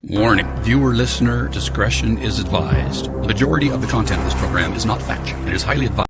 Warning. Viewer listener discretion is advised. The majority of the content of this program is not factual. It is highly advised.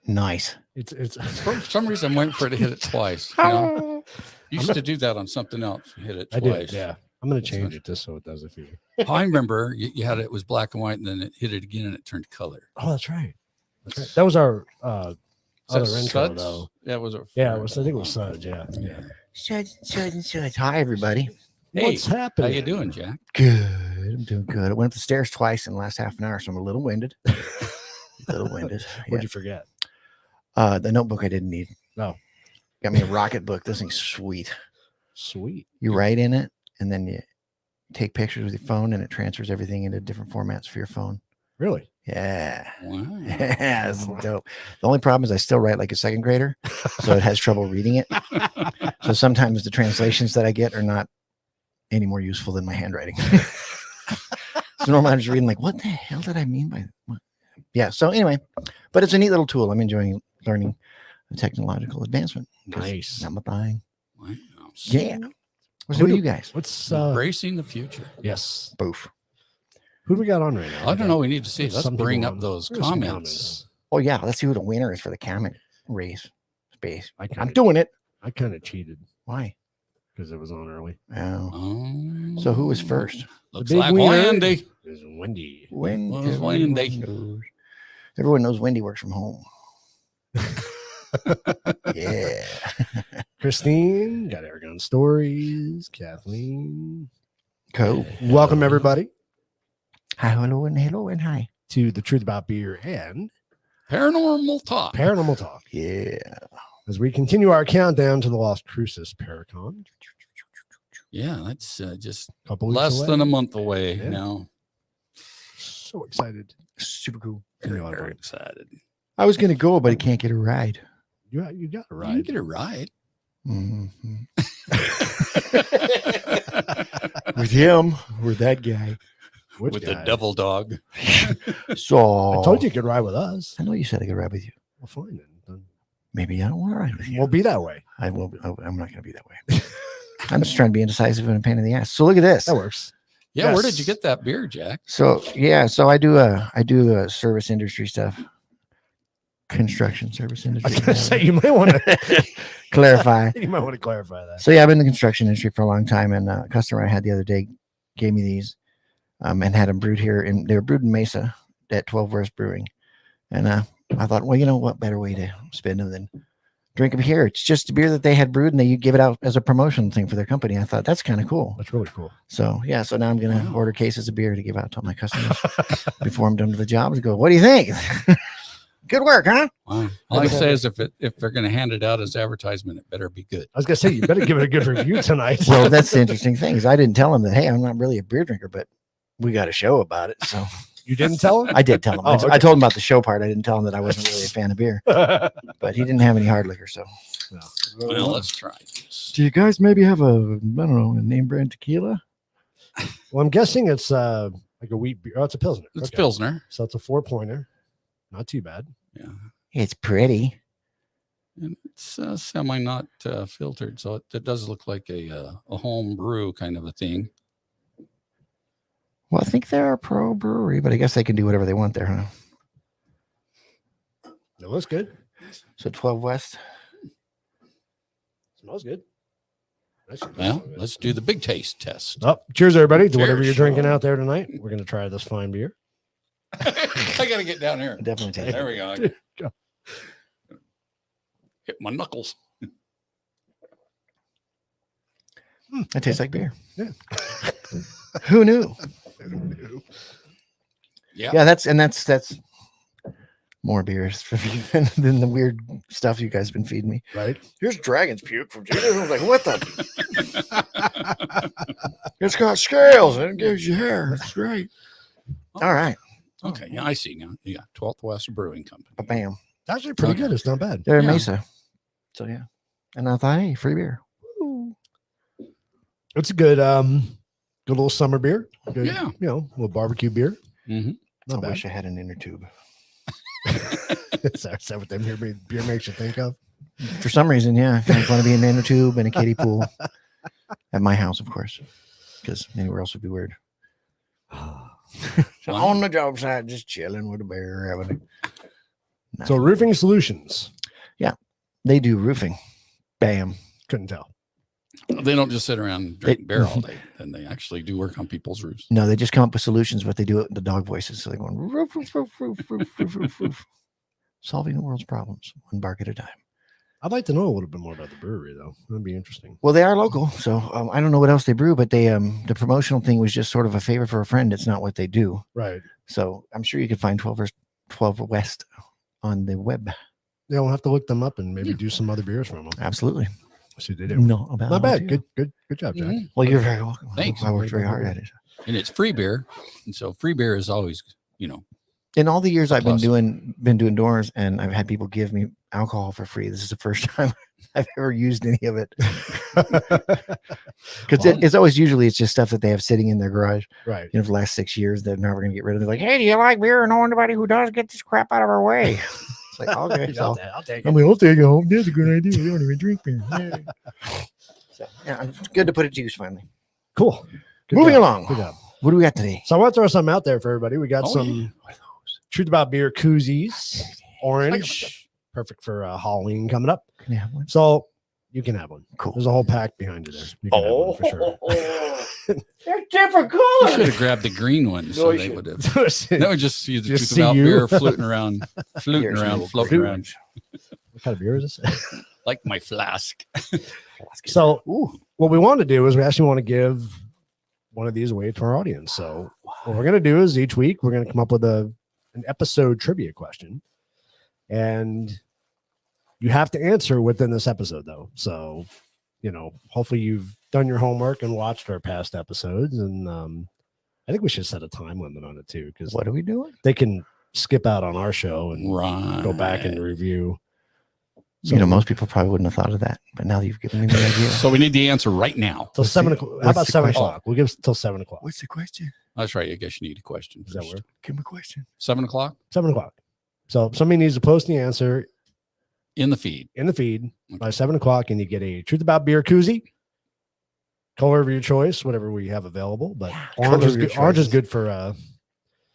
Nice. It's For some reason I'm waiting for it to hit it twice. You know? Used to do that on something else. Hit it twice. I did, yeah. I'm going to change it just so it does it for you. I remember you had it was black and white, and then it hit it again, and it turned color. Oh, that's right. That's right. That was our other intro, Suds? though. Yeah, was it? Yeah, it was. I think it was Suds. Yeah. Suds. Hi, everybody. Hey, What's happening? How you doing, Jack? Good. I'm doing good. I went up the stairs twice in the last half an hour, so I'm a little winded. What'd you forget? The notebook I didn't need. No. Got me a rocket book. This thing's sweet. Sweet. You write in it, and then you take pictures with your phone, and it transfers everything into different formats for your phone. Really? Yeah. Wow. Yeah, that's dope. The only problem is I still write like a second grader, so it has trouble reading it. So sometimes the translations that I get are not any more useful than my handwriting. So normally I'm just reading like, what the hell did I mean by what? Yeah. So anyway, but it's a neat little tool. I'm enjoying learning the technological advancement. Nice. Not my thing. Wow. Yeah. What's up with you guys? What's Embracing the future. Yes. Boof. Who do we got on right now? I don't know. We need to see. There's Let's some bring people up on. those There's some comments. Oh yeah. Let's see who the winner is for the comment race space. I'm doing it. I kind of cheated Why? because it was on early. Oh. Oh. So who was first? Looks big like winner Wendy. is Wendy. Was Wendy. Everyone knows Wendy works from home. Yeah. Christine got Aragon Stories. Kathleen. Cool. Welcome, everybody, Hi, hello, and hi. to The Truth About Beer and Paranormal talk. Paranormal Talk. Yeah. As we continue our countdown to the Las Cruces Paracon. Yeah, that's just A couple weeks less away. than a month away Yeah. now. So excited. Super cool. Very excited. I was going to go, but I can't get a ride. You got a You can ride. get it right. Mhm. With him, with that guy. Which With guy? the devil dog. So I told you you could ride with us. I know you said I could ride with you. Well, fine then. Maybe I don't want to ride with you. We'll be that way. I will. I'm not going to be that way. I'm just trying to be indecisive and a pain in the ass. So look at this. That works. Yeah, where Yes. did you get that beer, Jack? So yeah, so I do service industry stuff, construction service I was industry. going to say you might want to Clarify. You might want to clarify that. So yeah, I've been in the construction industry for a long time, and a customer I had the other day gave me these, and had them brewed here, and they were brewed in Mesa at 12 Verse Brewing, and I thought, well, you know what better way to spend them than drink them here? It's just a beer that they had brewed, and they give it out as a promotion thing for their company. I thought that's kind of cool. That's really cool. So yeah, so now I'm gonna order cases of beer to give out to all my customers before I'm done with the job. And go, what do you think? Good work, huh? Wow. All I can say is if they're going to hand it out as advertisement, it better be good. I was going to say, you better give it a good review tonight. Well, that's the interesting thing is I didn't tell him that, hey, I'm not really a beer drinker, but we got a show about it. So You didn't tell him? I did tell him. Oh, okay. I told him about the show part. I didn't tell him that I wasn't really a fan of beer, but he didn't have any hard liquor. So No. Well, let's try this. do you guys maybe have a, I don't know, a name brand tequila? Well, I'm guessing it's like a wheat beer. Oh, it's a Pilsner. It's Okay. Pilsner. So it's a 4-pointer. Not too bad. Yeah. It's pretty. And it's semi not filtered, so it does look like a home brew kind of a thing. Well, I think they're a pro brewery, but I guess they can do whatever they want there, huh? It looks good. So 12 West. Smells good. Well, let's do the big taste test. Oh, cheers, everybody, to whatever Cheers. you're drinking out there tonight. We're going to try this fine beer. I got to get down here. Definitely take There it. we go. Go. Hit my knuckles. It tastes like beer. Yeah. Who knew? Yeah. Yeah, that's more beers than the weird stuff you guys been feeding me. Right? Here's dragon's puke from Jesus. I was like, what the? It's got scales and it gives you hair. It's great. All right. Okay. Yeah, I see now. Yeah. 12th West Brewing Company. Bam. It's actually pretty Okay. good. It's not bad. They're in Yeah. Mesa. So yeah. And I thought, hey, free beer. Woo. It's a good good little summer beer. Good, Yeah. You know, little barbecue beer. Mm-hmm. Not I bad. wish I had an inner tube. Is that what them beer makes you think of? For some reason, yeah. I want to be an inner tube and a kiddie pool at my house, of course, because anywhere else would be weird. So on the job site, just chilling with a bear, having a So roofing solutions. they do roofing. Bam. Couldn't tell. They don't just sit around and drink beer all day, and they actually do work on people's roofs. No, they just come up with solutions, but they do it in the dog voices. So they're going roof, roof, roof, roof, roof, roof, roof, roof. Solving the world's problems one bark at a time. I'd like to know a little bit more about the brewery, though. That'd be interesting. Well, they are local, so I don't know what else they brew, but they the promotional thing was just sort of a favor for a friend. It's not what they do. Right. So I'm sure you could find 12 West on the web. Yeah, we'll have to look them up and maybe Yeah. do some other beers from them. Absolutely. See what they do. No, about Not bad. you. Good job, Jack. Mhm. Well, you're very welcome. Thanks. I worked very hard at it. And it's free beer, and so free beer is always, In all the years I've been Plus. doing doors, and I've had people give me alcohol for free. This is the first time I've ever used any of it, because Well, it's always usually it's just stuff that they have sitting in their garage. right. You know, for the last 6 years, they're never going to get rid of it. They're like, hey, do you like beer? Know anybody who does? Get this crap out of our way. It's like, okay, so I'll take I'm it. like, I'll take it home. That's a good idea. We don't even drink beer. So, yeah, it's good to put it to use finally. Cool. Good Moving job. along. Good job. What do we got today? So I want to throw something out there for everybody. We got Oh, some yeah. Truth About Beer koozies, orange, perfect for Halloween coming up. Can you have one? So you can have one. Cool. There's a whole pack behind you there. You can have one for sure. They're different you should colors. have grabbed the green one, No, so you they should. would have. That would just see the Just truth see about you. beer floating around, Here's your floating green around, What kind of beer is this? like my flask. So Ooh. what we want to do is we actually want to give one of these away to our audience. So what we're going to do is each week we're going to come up with an episode trivia question, and you have to answer within this episode though. So, hopefully you've done your homework and watched our past episodes. And I think we should set a time limit on it too, because What are we doing? they can skip out on our show and Right. go back and review. You know, most people probably wouldn't have thought of that, but now that you've given me the idea. So we need the answer right now. Till What's 7 the- o'clock. How what's about the 7 question? o'clock? We'll give it till 7 o'clock. What's the question? That's right. I guess you need a question. Does that first. work? Give me a question. 7 o'clock 7 o'clock. So somebody needs to post the answer in the feed. in the feed by 7 o'clock, and you get a Truth About Beer koozie. Color of your choice, whatever we have available. But orange color is of your good. Orange is choice. good for.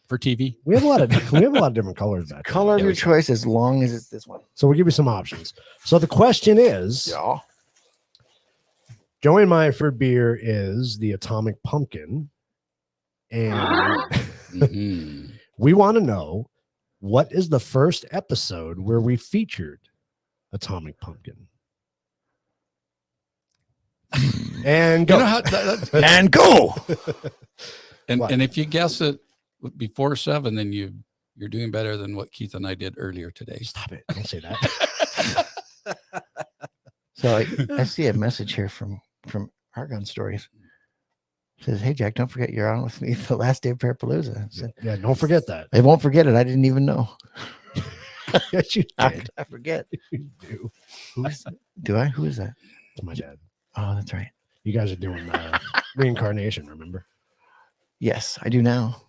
For TV. We have a lot of different colors back there. Color of Yeah, your we can. choice as long as it's this one. So we'll give you some options. So the question is, Yeah. Joey and my favorite beer is the Atomic Pumpkin, and Mhm. we want to know what is the first episode where we featured Atomic Pumpkin. And go. You know how And go. What? and if you guess it before 7, then you're doing better than what Keith and I did earlier today. Stop it. Don't say that. So I see a message here from Argon Stories. It says, hey, Jack, don't forget you're on with me the last day of Parapalooza. I said, Yeah, don't forget that. I won't forget it. I didn't even know. Yes, you How did. could I forget? You do. Who's, do I? Who is that? It's my dad. Oh, that's right. You guys are doing reincarnation, remember? Yes, I do now.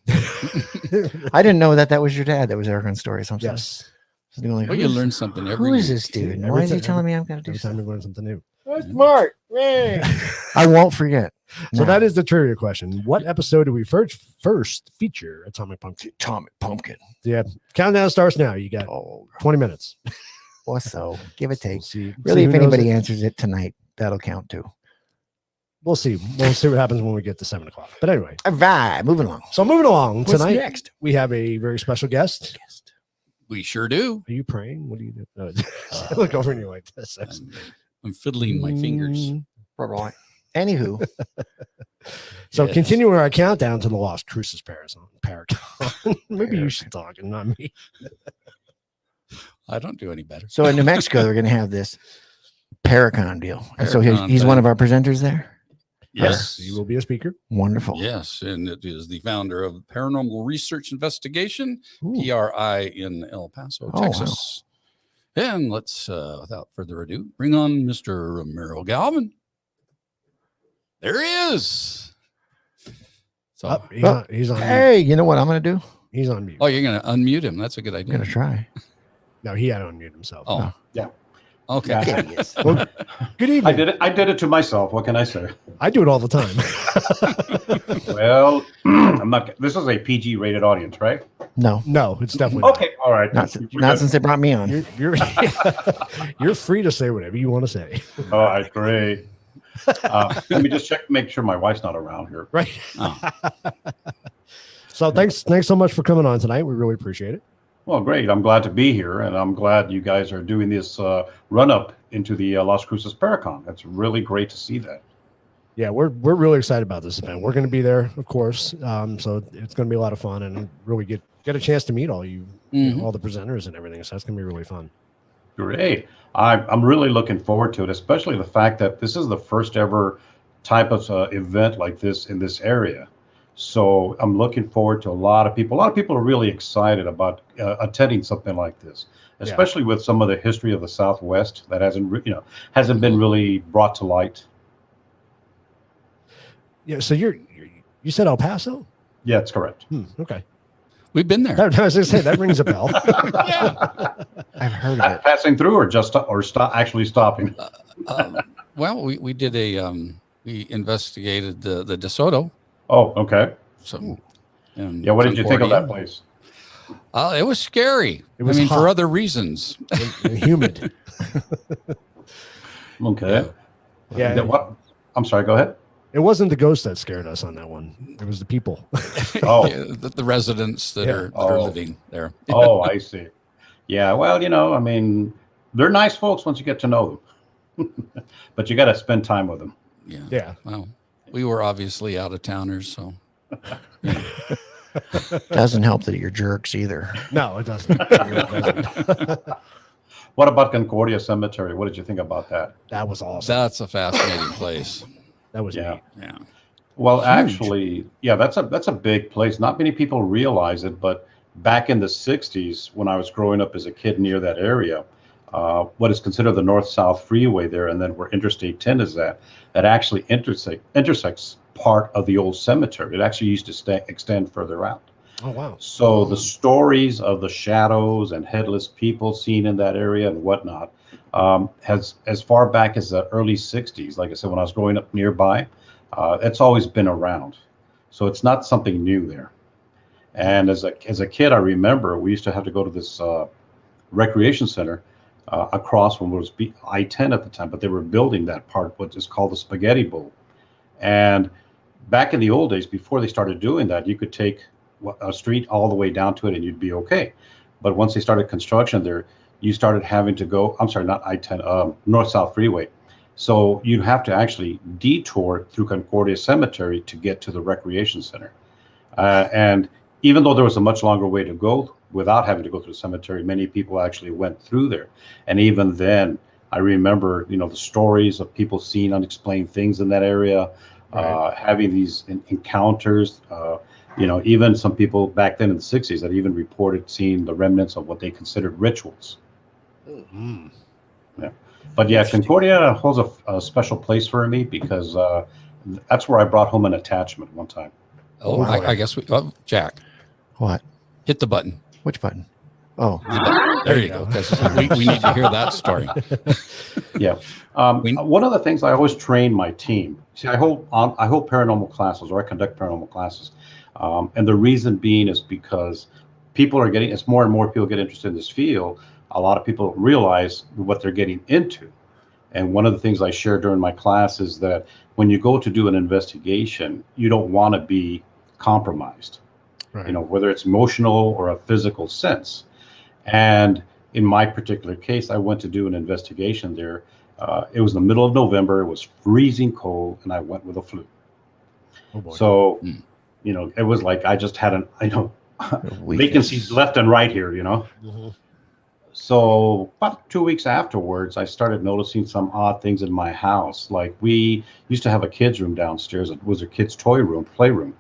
I didn't know that was your dad. That was Argon Stories. I'm sorry. Yes. So they're like, Well, you learn something every who is week. this dude? Every Why is he time- telling me I'm going to do Every time something? we learn something new. That's smart. I won't forget. So No. that is the trivia question. What episode do we first feature Atomic Pumpkin? Atomic Pumpkin. Yeah. Countdown starts now. You got Oh, 20 minutes. or so. Give or take. We'll see. Really, see if who knows anybody it. answers it tonight, that'll count too. We'll see. We'll see what happens when we get to 7 o'clock. But anyway, All right, moving along. so moving along What's tonight, next? we have a very special guest. We sure do. Are you praying? What do you do? No, I look over and you're like this. I'm fiddling my fingers. Right. Anywho, So Yes. continuing our countdown to the Las Cruces Paracon. Maybe you should talk and not me. I don't do any better. so in New Mexico, they're going to have this Paracon deal. And so Paracon he's thing. one of our presenters there. Yes. You will be a speaker. Wonderful. Yes. And it is the founder of Paranormal Research Investigation, Ooh. PRI in El Paso, Oh, wow. Texas. And let's, without further ado, bring on Mr. Ramiro Galvan. There he is. So, Oh, he's on mute. Hey, you know what I'm going to do? He's on mute. oh, you're going to unmute him. That's a good I'm idea. going to try. No, he had to unmute himself. Oh, Yeah. okay. Yeah. There he is. Well, good evening. I did it to myself. What can I say? I do it all the time. Well, I'm not. This is a PG rated audience, right? No, No, it's definitely not. Okay. All right. not, You're not good. since they brought me on. You're you're free to say whatever you want to say. All right. Great. Let me just check, make sure my wife's not around here. Right. Oh. So thanks so much for coming on tonight. We really appreciate it. Well, great. I'm glad to be here, and I'm glad you guys are doing this run up into the Las Cruces Paracon. That's really great to see that. Yeah, we're really excited about this event. We're going to be there, of course. So it's going to be a lot of fun and really get a chance to meet all you know, all the presenters and everything. So that's going to be really fun. Great. I'm really looking forward to it, especially the fact that this is the first ever type of event like this in this area. So I'm looking forward to a lot of people. A lot of people are really excited about attending something like this, especially with some of the history of the Southwest that hasn't been really brought to light. Yeah. So you said El Paso? Yeah, that's correct. Okay. We've been there. I was going to say that rings a bell. I've heard of it. Passing through or just actually stopping? Well, we did we investigated the DeSoto. Oh, okay. So, and Yeah, what did you think of that Concordia. place? It was scary. It was I mean, hot. for other reasons. and humid. Okay. Yeah. Then what? I'm sorry, go ahead. It wasn't the ghost that scared us on that one. It was the people. Oh. Yeah, the residents that Yeah. are that are Oh. living there. Oh, I see. Yeah, well, I mean, they're nice folks once you get to know them. But you got to spend time with them. Yeah. Yeah. Well, we were obviously out of towners, so Doesn't help that you're jerks either. No, it doesn't. It really doesn't. What about Concordia Cemetery? What did you think about that? That was awesome. that's a fascinating place. That was Yeah. neat. Yeah. Well, actually, yeah, that's a big place. Not many people realize it, but back in the 60s, when I was growing up as a kid near that area, what is considered the North-South Freeway there, and then where Interstate 10 is at, that actually intersects part of the old cemetery. It actually used to extend further out. Oh, wow. So the stories of the shadows and headless people seen in that area and whatnot has, as far back as the early 60s, like I said, when I was growing up nearby, it's always been around. So it's not something new there. And as a kid, I remember we used to have to go to this recreation center across from what was I-10 at the time, but they were building that part, what is called the Spaghetti Bowl. And back in the old days, before they started doing that, you could take a street all the way down to it and you'd be okay. But once they started construction there, you started having to go, I'm sorry, not I-10, North-South Freeway. So you'd have to actually detour through Concordia Cemetery to get to the recreation center. And even though there was a much longer way to go without having to go through the cemetery, many people actually went through there. And even then, I remember, the stories of people seeing unexplained things in that area, Right. having these encounters. Even some people back then in the 60s that even reported seeing the remnants of what they considered rituals. Mm. But yeah, Concordia holds a special place for me because that's where I brought home an attachment one time. Oh, Wow. I guess Jack, What? hit the button. Which button? Oh, There you go. 'Cause we need to hear that story. Yeah. One of the things I always train my team. See, I hold paranormal classes, or I conduct paranormal classes, and the reason being is because as more and more people get interested in this field, a lot of people realize what they're getting into. And one of the things I share during my class is that when you go to do an investigation, you don't want to be compromised, Right. whether it's emotional or a physical sense. And in my particular case, I went to do an investigation there. It was the middle of November. It was freezing cold, and I went with a flu. Oh boy. So, it was like I just had vacancies left and right here, Mhm. So about 2 weeks afterwards, I started noticing some odd things in my house. Like, we used to have a kids' room downstairs. It was a kids' toy room, playroom.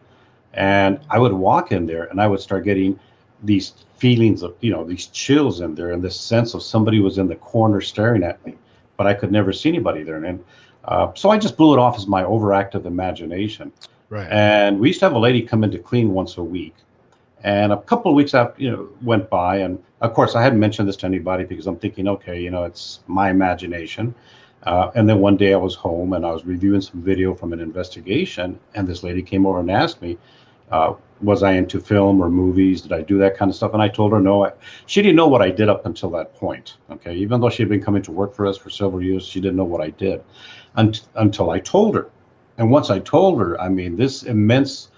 And I would walk in there and I would start getting these feelings of, these chills in there and this sense of somebody was in the corner staring at me, but I could never see anybody there. And so I just blew it off as my overactive imagination. Right. And we used to have a lady come in to clean once a week. And a couple of weeks after, went by. And of course, I hadn't mentioned this to anybody because I'm thinking, okay, it's my imagination. And then one day I was home and I was reviewing some video from an investigation. And this lady came over and asked me, was I into film or movies? Did I do that kind of stuff? And I told her no. She didn't know what I did up until that point. Okay. Even though she had been coming to work for us for several years, she didn't know what I did until I told her. And once I told her, this immense,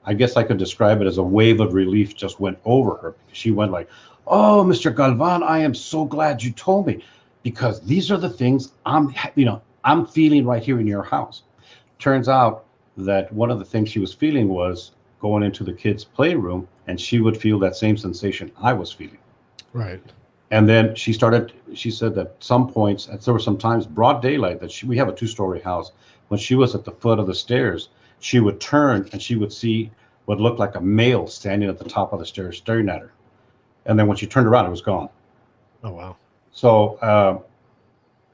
I guess I could describe it as a wave of relief just went over her. She went like, "Oh, Mr. Galvan, I am so glad you told me, because these are the things I'm feeling right here in your house." Turns out that one of the things she was feeling was going into the kids' playroom, and she would feel that same sensation I was feeling. Right. And then she said that some points, there were some times broad daylight that we have a 2-story house. When she was at the foot of the stairs, she would turn and she would see what looked like a male standing at the top of the stairs staring at her. And then when she turned around, it was gone. Oh wow. So,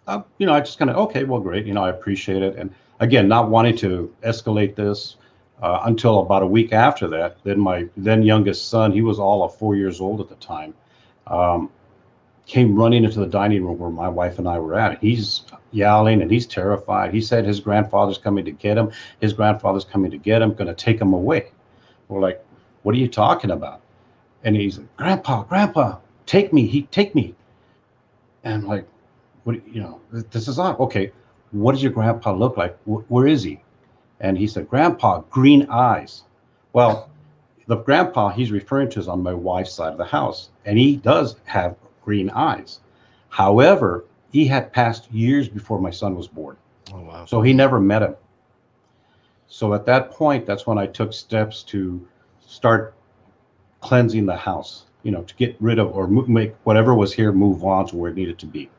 I just kind of, okay, well, great. I appreciate it. And again, not wanting to escalate this until about a week after that, then my then youngest son, he was all of 4 years old at the time, came running into the dining room where my wife and I were at. He's yelling and he's terrified. He said his grandfather's coming to get him. His grandfather's coming to get him, going to take him away. We're like, "What are you talking about?" And he's like, Grandpa, take me. Take me. And I'm like, "What? This is odd. Okay, what does your grandpa look like? Where is he?" And he said, "Grandpa, green eyes." Well, the grandpa he's referring to is on my wife's side of the house, and he does have green eyes. However, he had passed years before my son was born. Oh wow. So he never met him. So at that point, that's when I took steps to start cleansing the house, to get rid of or make whatever was here move on to where it needed to be.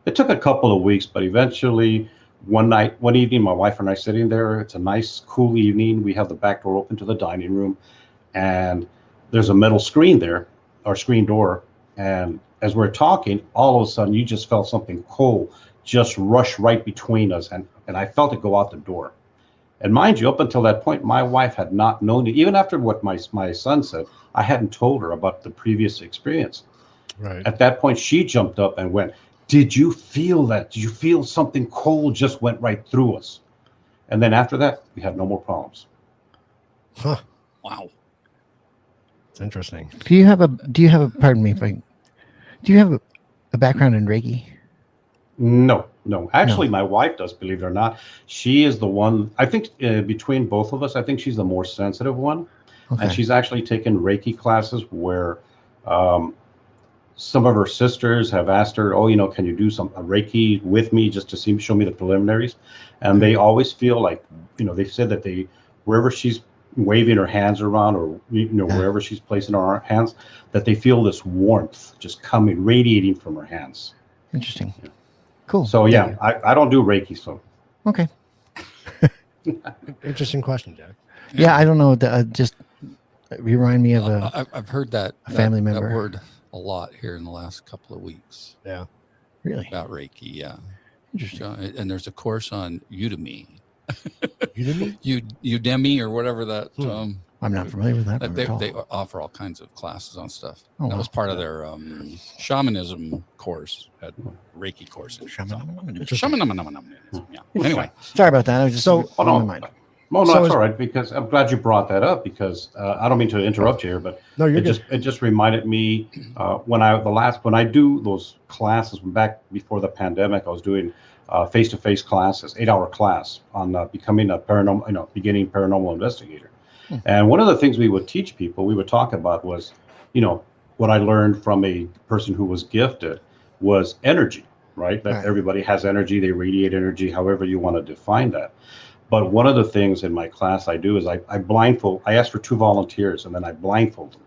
It took a couple of weeks, but eventually one evening, my wife and I sitting there, it's a nice, cool evening. We have the back door open to the dining room, and there's a metal screen there, or screen door. And as we're talking, all of a sudden, you just felt something cold just rush right between us. And I felt it go out the door. And mind you, up until that point, my wife had not known it. Even after what my son said, I hadn't told her about the previous experience. Right. At that point, she jumped up and went, "Did you feel that? Did you feel something cold just went right through us?" And then after that, we had no more problems. Huh. Wow. It's interesting. Do you have a pardon me if I do you have a background in Reiki? No. Actually, my wife does, believe it or not. She is the one, I think, between both of us, I think she's the more sensitive one. Okay. And she's actually taken Reiki classes where some of her sisters have asked her, "Oh, can you do a Reiki with me just to show me the preliminaries?" And they always feel like, they said that wherever she's waving her hands around, or wherever she's placing her hands, that they feel this warmth just radiating from her hands. Interesting. Cool. So yeah, I don't do Reiki, so. Okay. Interesting question, Jack. Yeah, I don't know. Just remind me of I've heard that family that member. word a lot here in the last couple of weeks Yeah. Really about Reiki. Yeah. interesting. So, and there's a course on Udemy. Udemy? Udemy or whatever that I'm not familiar with that. They offer all kinds of classes on stuff. Oh, That was wow. part of their shamanism course, had Reiki courses. Shamanism. Yeah. Anyway, Sorry about that. I was just So- on Oh, my no. mind. Well, no, So it's is- all right, because I'm glad you brought that up, because I don't mean to interrupt you here, but No, you're it good. just reminded me when I do those classes back before the pandemic, I was doing face-to-face classes, 8-hour class on becoming a paranormal, beginning paranormal investigator. And one of the things we would teach people, we would talk about was, what I learned from a person who was gifted was energy, right? That Right. everybody has energy, they radiate energy, however you want to define that. But one of the things in my class I do is I ask for 2 volunteers, and then I blindfold them.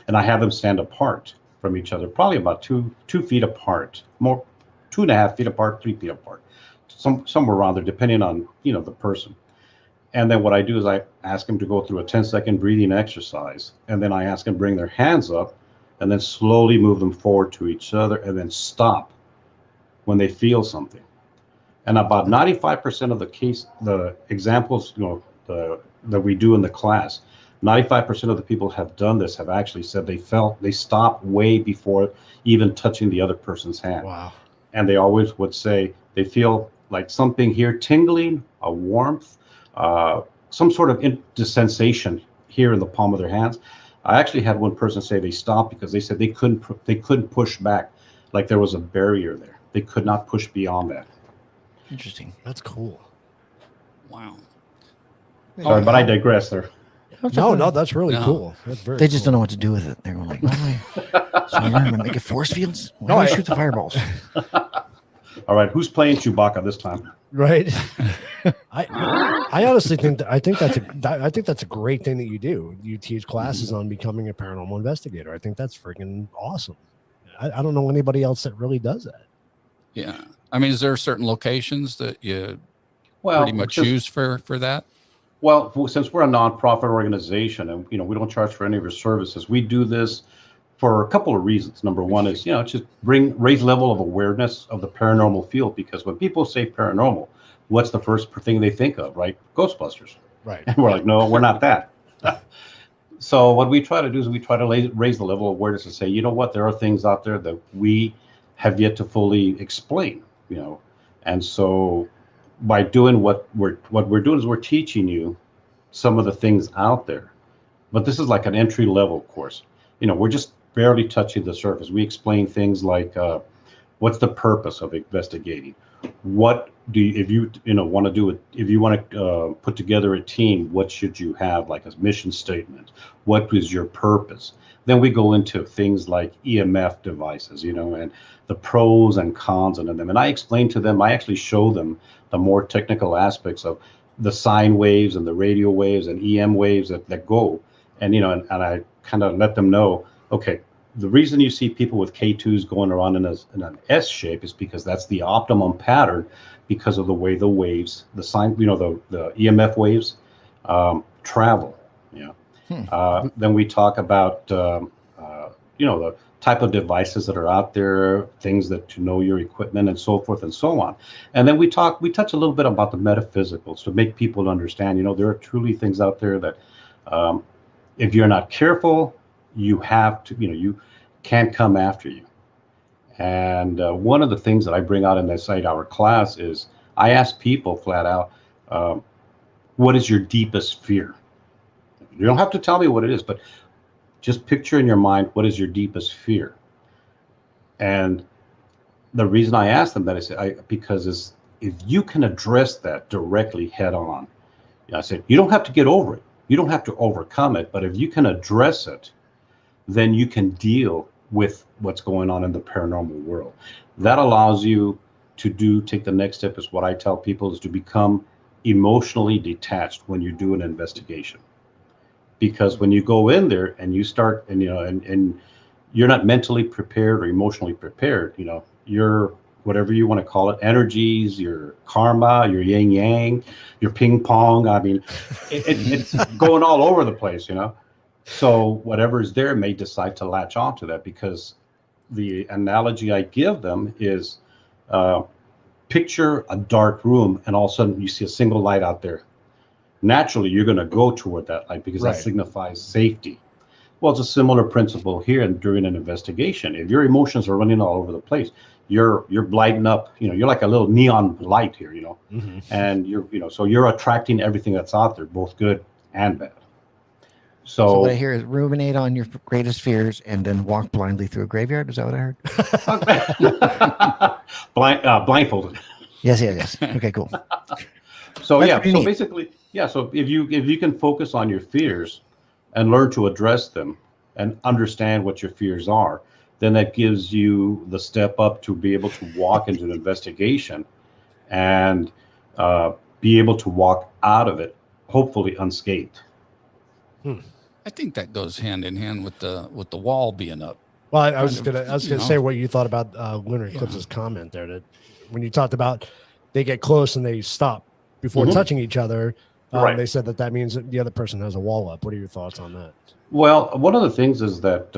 And I have them stand apart from each other, probably about 2 feet apart, more 2.5 feet apart, 3 feet apart, somewhere around there, depending on, the person. And then what I do is I ask them to go through a 10-second breathing exercise. And then I ask them to bring their hands up and then slowly move them forward to each other and then stop when they feel something. And about 95% of the examples, that we do in the class, 95% of the people have done this, have actually said they stopped way before even touching the other person's hand. Wow. And they always would say they feel like something here tingling, a warmth, some sort of the sensation here in the palm of their hands. I actually had one person say they stopped because they said they couldn't push back, like there was a barrier there. They could not push beyond that. Interesting. That's cool. wow. Sorry, but I digress there. No, that's really No. cool. That's very They just cool. don't know what to do with it. They're going like, so I'm going to make it force fields? Why No, do I I- shoot the fireballs? All right, who's playing Chewbacca this time? Right. I honestly think I think that's a great thing that you do. You teach classes on becoming a paranormal investigator. I think that's freaking awesome. I don't know anybody else that really does that. Yeah. I mean, is there certain locations that you Well, pretty much since- use for that? Well, since we're a nonprofit organization and we don't charge for any of our services, we do this for a couple of reasons. Number one is just raise level of awareness of the paranormal field, because when people say paranormal, what's the first thing they think of, right? Ghostbusters. Right. And we're like, no, we're not that. So what we try to do is we try to raise the level of awareness and say, you know what, there are things out there that we have yet to fully explain, and so by doing what we're doing is we're teaching you some of the things out there. But this is like an entry level course. We're just barely touching the surface. We explain things like what's the purpose of investigating? What do you, if you want to do it, if you want to put together a team, what should you have, like a mission statement? What is your purpose? Then we go into things like EMF devices, and the pros and cons of them. And I explain to them, I actually show them the more technical aspects of the sine waves and the radio waves and EM waves that go. And, and I kind of let them know, okay, the reason you see people with K2s going around in an S shape is because that's the optimum pattern, because of the way the waves, the sine, the EMF waves travel. Then we talk about, the type of devices that are out there, things that to know your equipment and so forth and so on. And then we touch a little bit about the metaphysicals to make people understand, there are truly things out there that if you're not careful, you have to, you can't come after you. And one of the things that I bring out in this 8-hour class is I ask people flat out, what is your deepest fear? You don't have to tell me what it is, but just picture in your mind, what is your deepest fear? And the reason I ask them that is because if you can address that directly head on, I said, you don't have to get over it. You don't have to overcome it. But if you can address it, then you can deal with what's going on in the paranormal world. That allows you to take the next step, is what I tell people, is to become emotionally detached when you do an investigation. Because when you go in there and you start and you're not mentally prepared or emotionally prepared, your whatever you want to call it, energies, your karma, your yin yang, your ping pong, I mean, it's going all over the place, So whatever is there may decide to latch onto that, because the analogy I give them is picture a dark room and all of a sudden you see a single light out there. naturally you're going to go toward that light because Right. that signifies safety. Well, it's a similar principle here and during an investigation. If your emotions are running all over the place, you're lighting up, you're like a little neon light here, Mhm. and so you're attracting everything that's out there, both good and bad. So what I So, hear is ruminate on your greatest fears and then walk blindly through a graveyard. Is that what I heard? blindfolded. Yes. Okay, cool. So That's yeah, pretty so neat. basically, yeah. So if you can focus on your fears and learn to address them and understand what your fears are, then that gives you the step up to be able to walk into an investigation and uh, be able to walk out of it, hopefully unscathed. I think that goes hand in hand with the wall being up. Well, I was Kind of, gonna you know. say what you thought about Lunar Eclipse's comment there. That when you talked about they get close and they stop before Mhm. touching each other, Right. they said that means that the other person has a wall up. What are your thoughts on that? Well, one of the things is that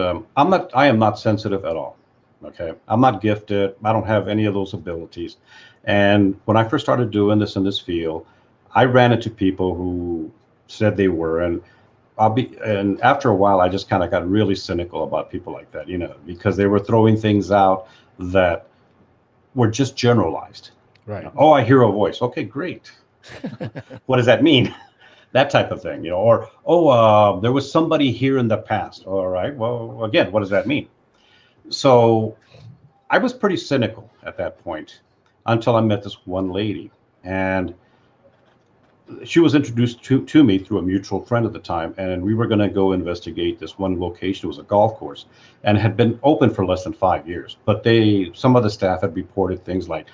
I am not sensitive at all. Okay, I'm not gifted. I don't have any of those abilities. And when I first started doing this in this field, I ran into people who said they were, and after a while, I just kind of got really cynical about people like that, because they were throwing things out that were just generalized. Right. Oh, I hear a voice. Okay, great. What does that mean? That type of thing, or there was somebody here in the past. All right, well, again, what does that mean? So I was pretty cynical at that point until I met this one lady, and she was introduced to me through a mutual friend at the time, and we were going to go investigate this one location. It was a golf course and had been open for less than 5 years, but some of the staff had reported things like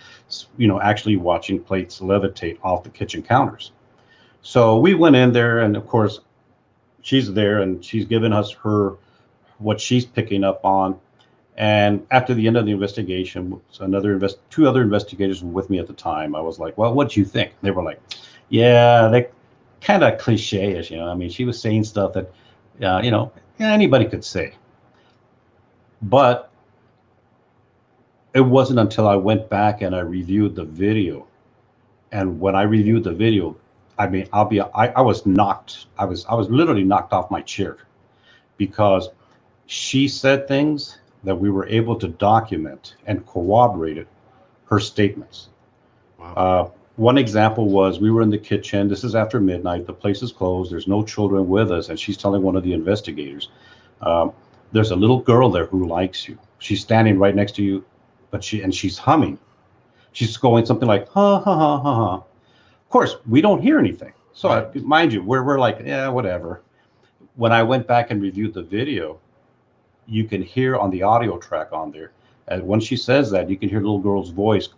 actually watching plates levitate off the kitchen counters. So we went in there, and of course, she's there, and she's given us what she's picking up on. And after the end of the investigation, two other investigators were with me at the time. I was like, "Well, what do you think?" They were like, "Yeah, they kind of cliche-ish, I mean, she was saying stuff that, anybody could say." But it wasn't until I went back and I reviewed the video, and when I reviewed the video, I mean, I was literally knocked off my chair because she said things that we were able to document and corroborated her statements. Wow. One example was we were in the kitchen. This is after midnight. The place is closed. There's no children with us. And she's telling one of the investigators, there's a little girl there who likes you. She's standing right next to you, but she's humming. She's going something like, ha, ha, ha, ha, ha. Of course, we don't hear anything. So Right. mind you, we're like, yeah, whatever. When I went back and reviewed the video, you can hear on the audio track on there, and when she says that, you can hear the little girl's voice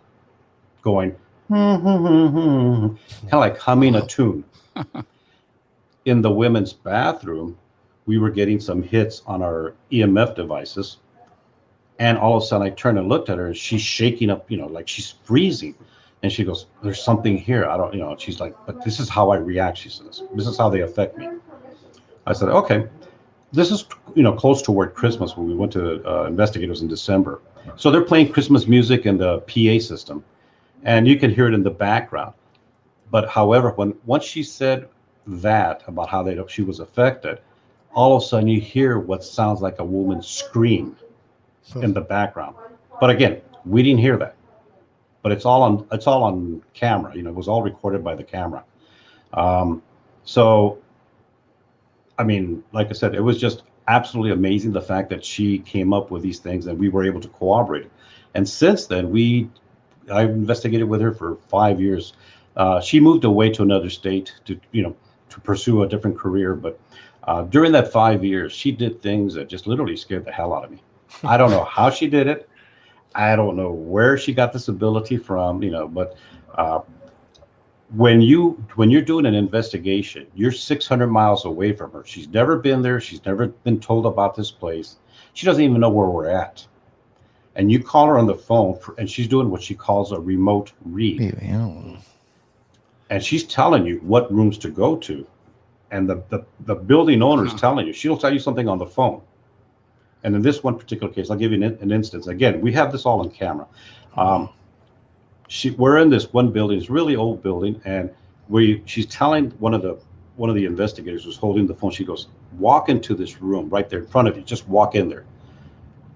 going, kind of like humming a tune. In the women's bathroom, we were getting some hits on our EMF devices, and all of a sudden I turned and looked at her, and she's shaking up, like she's freezing. And she goes, "There's something here. I don't, she's like, but this is how I react." She says, "This is how they affect me." I said, "Okay." This is, close toward Christmas when we went to investigate. It was in December. So they're playing Christmas music in the PA system, and you can hear it in the background. But however, once she said that about how she was affected, all of a sudden you hear what sounds like a woman scream in the background. But again, we didn't hear that. But it's all on camera. It was all recorded by the camera. So I mean, like I said, it was just absolutely amazing the fact that she came up with these things and we were able to corroborate it. And since then, I investigated with her for 5 years. She moved away to another state to pursue a different career. But during that 5 years, she did things that just literally scared the hell out of me. I don't know how she did it. I don't know where she got this ability from, but when you're doing an investigation, you're 600 miles away from her. She's never been there. She's never been told about this place. She doesn't even know where we're at. And you call her on the phone, and she's doing what she calls a remote read. Yeah. And she's telling you what rooms to go to. And the building owner is telling you. She'll tell you something on the phone. And in this one particular case, I'll give you an instance. Again, we have this all on camera. We're in this one building, it's a really old building, and she's telling one of the investigators who's holding the phone. She goes, walk into this room right there in front of you. Just walk in there.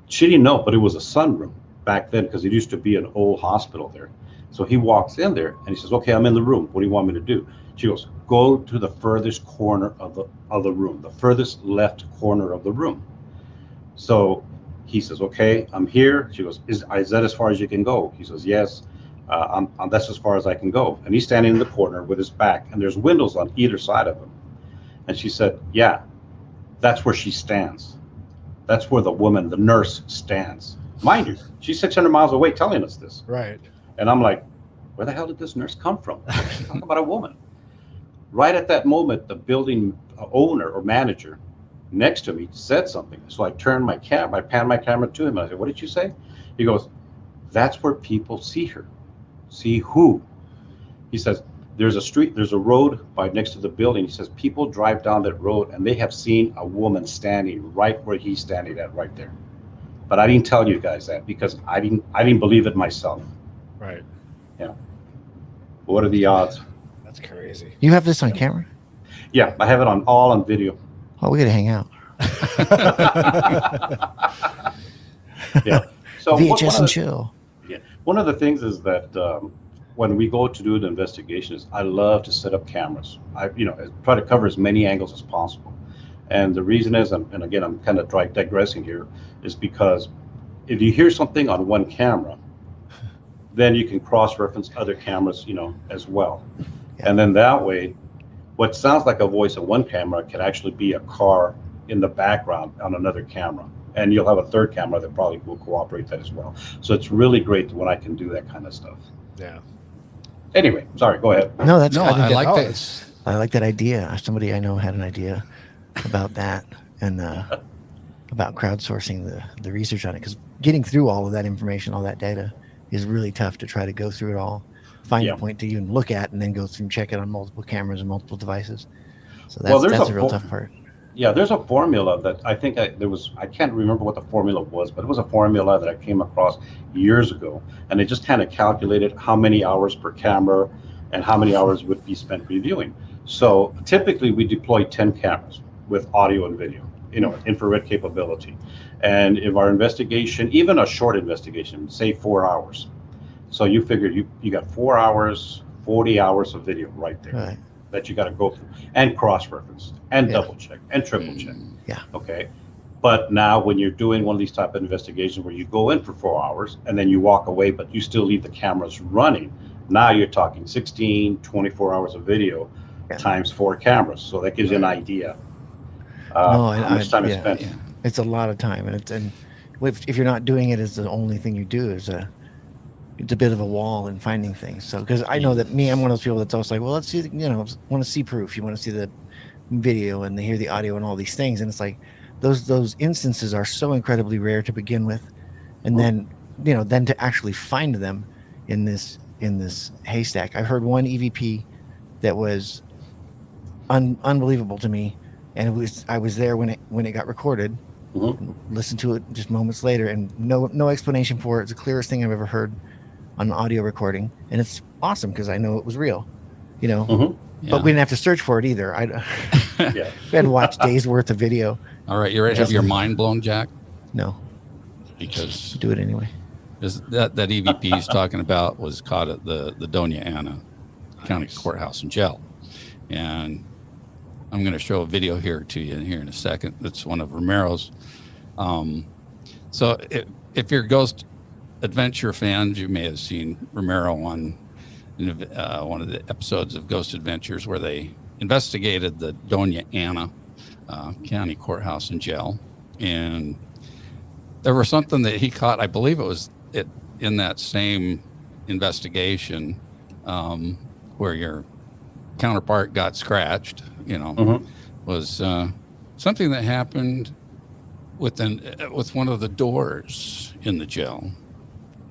She didn't know, but it was a sunroom back then because it used to be an old hospital there. So he walks in there and he says, okay, I'm in the room. What do you want me to do? She goes, go to the furthest corner of the room, the furthest left corner of the room. So he says, okay, I'm here. She goes, is that as far as you can go? He says, yes, that's as far as I can go. And he's standing in the corner with his back, and there's windows on either side of him. And she said, yeah, that's where she stands. That's where the woman, the nurse, stands. Mind you, she's 600 miles away telling us this. Right. And I'm like, where the hell did this nurse come from? Talk about a woman. Right at that moment, the building owner or manager next to me said something. So I turned my camera, I panned my camera to him. And I said, what did you say? He goes, that's where people see her. See who? He says, there's a road by next to the building. He says, people drive down that road and they have seen a woman standing right where he's standing at right there. But I didn't tell you guys that because I didn't believe it myself. Right. Yeah. What are the odds? That's crazy. You have this on camera? Yeah, I have it all on video. Oh, we got to hang out. Yeah. So VHS and chill. Yeah. One of the things is that when we go to do the investigations, I love to set up cameras. I try to cover as many angles as possible. And the reason is, and again, I'm kind of digressing here, is because if you hear something on one camera, then you can cross-reference other cameras, as well. Yeah. And then that way, what sounds like a voice on one camera can actually be a car in the background on another camera. And you'll have a third camera that probably will cooperate that as well. So it's really great when I can do that kind of stuff. Yeah. Anyway, sorry, go ahead. No, that's I like that. I like that idea. Somebody I know had an idea about that and about crowdsourcing the research on it, because getting through all of that information, all that data, is really tough to try to go through it all, find a point to even look at, and then go through and check it on multiple cameras and multiple devices. So that's a real tough part. Yeah, there's a formula that I think I can't remember what the formula was, but it was a formula that I came across years ago, and it just kind of calculated how many hours per camera and how many hours would be spent reviewing. So typically we deploy 10 cameras with audio and video, infrared capability. And if our investigation, even a short investigation, say 4 hours, so you figure you got 4 hours, 40 hours of video right there. Right. That you got to go through and cross-reference and double check and triple check. Yeah. Okay. But now when you're doing one of these type of investigations where you go in for 4 hours and then you walk away, but you still leave the cameras running, now you're talking 16, 24 hours of video times 4 cameras. So that gives you an idea how much time is spent. Yeah. It's a lot of time, and if you're not doing it as the only thing you do, it's a bit of a wall in finding things. So, because I know that I'm one of those people that's always like, well, let's see, want to see proof. You want to see the video and hear the audio and all these things. And it's like, those instances are so incredibly rare to begin with. And then, then to actually find them in this haystack. I've heard one EVP that was unbelievable to me. And I was there when it got recorded, listened to it just moments later, and no explanation for it. It's the clearest thing I've ever heard on an audio recording, and it's awesome because I know it was real, but we didn't have to search for it either. We had to watch days worth of video. All right, you ready to have your mind blown, Jack? No, because do it anyway. That EVP he's talking about was caught at the Doña Ana County Courthouse and Jail, and I'm going to show a video here to you here in a second. That's one of Ramiro's. So if you're Ghost Adventure fans, you may have seen Ramiro on one of the episodes of Ghost Adventures where they investigated the Doña Ana County Courthouse and Jail. And there was something that he caught, I believe it was in that same investigation where your counterpart got scratched, was something that happened with one of the doors in the jail.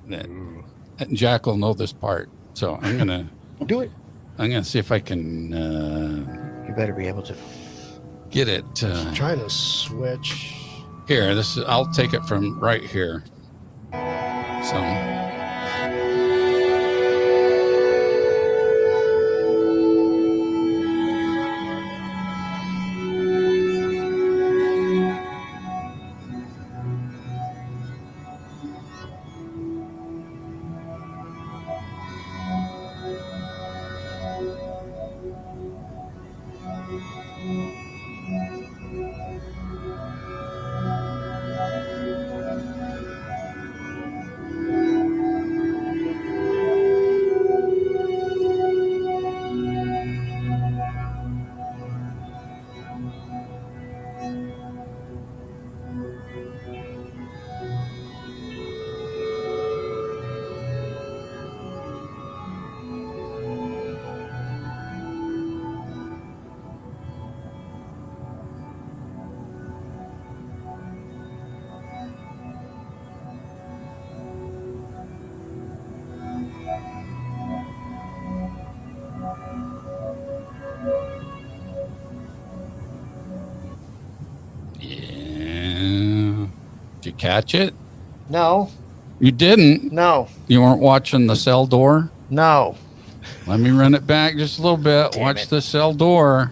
And Jack will know this part, so I'm gonna do it. I'm gonna see if I can. You better be able to get it. I'm trying to switch. Here, I'll take it from right here. So. you catch it? No, You didn't. no, You weren't watching the cell door. no. Let me run it back just a little bit. Damn Watch it. the cell door.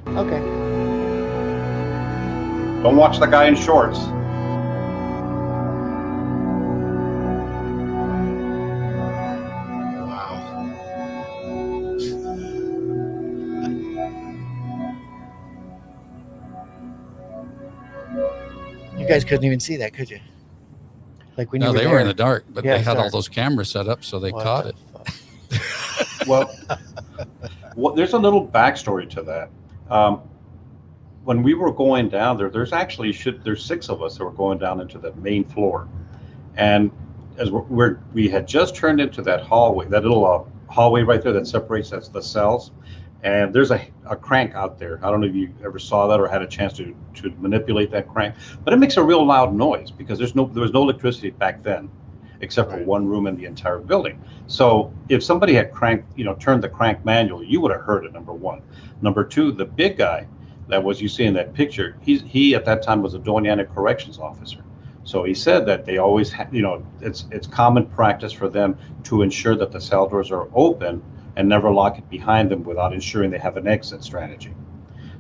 Okay. Don't watch the guy in shorts. You guys couldn't even see that, could you? Like when you No, were they there. were in the dark, but Yeah, they had all dark. those cameras set up, so they What caught the it. fuck? Well, there's a little backstory to that. When we were going down there, there's 6 of us that were going down into the main floor, and as we had just turned into that hallway, that little hallway right there that separates the cells, and there's a crank out there. I don't know if you ever saw that or had a chance to manipulate that crank, but it makes a real loud noise because there was no electricity back then, except for one room in the entire building. So if somebody had turned the crank manually, you would have heard it. Number one. Number two, the big guy that was you see in that picture, he at that time was a Doña Ana corrections officer. So he said that they always it's common practice for them to ensure that the cell doors are open and never lock it behind them without ensuring they have an exit strategy.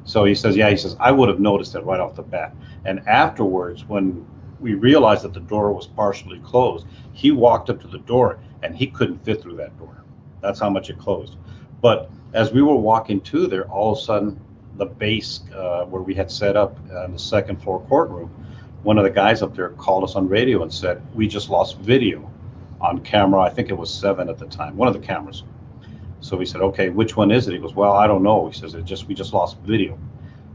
So he says, I would have noticed it right off the bat. And afterwards, when we realized that the door was partially closed, he walked up to the door and he couldn't fit through that door. That's how much it closed. But as we were walking to there, all of a sudden, the base where we had set up in the second floor courtroom, one of the guys up there called us on radio and said, we just lost video on camera. I think it was 7 at the time, one of the cameras. So we said, okay, which one is it? He goes, well, I don't know. He says, we just lost video.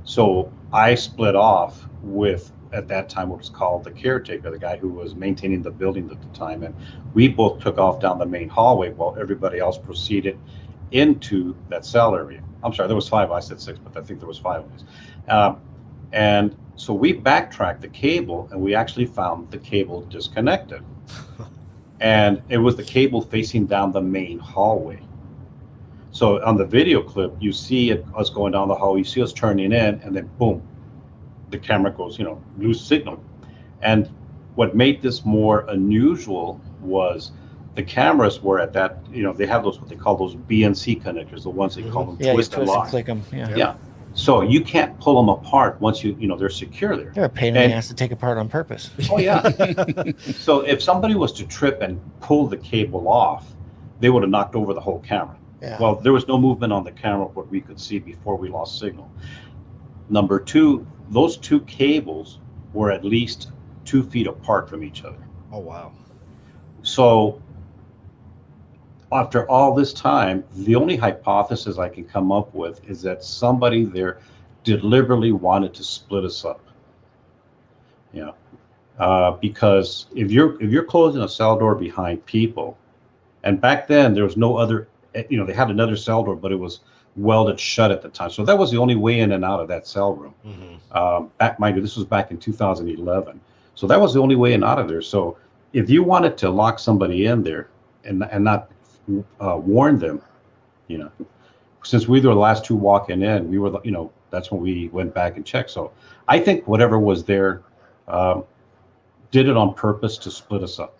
So I split off with, at that time, what was called the caretaker, the guy who was maintaining the building at the time. And we both took off down the main hallway while everybody else proceeded into that cell area. I'm sorry, there was 5. I said 6, but I think there was 5 of us. And so we backtracked the cable and we actually found the cable disconnected. And it was the cable facing down the main hallway. So on the video clip, you see us going down the hall, you see us turning in, and then boom, the camera goes, lose signal. And what made this more unusual was the cameras were at that, they have what they call those BNC connectors, the ones they call them twist and lock. Click them. Yeah. Yeah. So you can't pull them apart once they're secure there. They're a pain in the ass to take apart on purpose. Oh yeah. So if somebody was to trip and pull the cable off, they would have knocked over the whole camera. Yeah. Well, there was no movement on the camera what we could see before we lost signal. Number two, those 2 cables were at least 2 feet apart from each other. Oh, wow. So after all this time, the only hypothesis I can come up with is that somebody there deliberately wanted to split us up. Because if you're closing a cell door behind people, and back then there was no other, they had another cell door, but it was welded shut at the time. So that was the only way in and out of that cell room. Mm-hmm. This was back in 2011. So that was the only way in and out of there. So if you wanted to lock somebody in there and not warn them, since we were the last 2 walking in, we were, that's when we went back and checked. So I think whatever was there did it on purpose to split us up.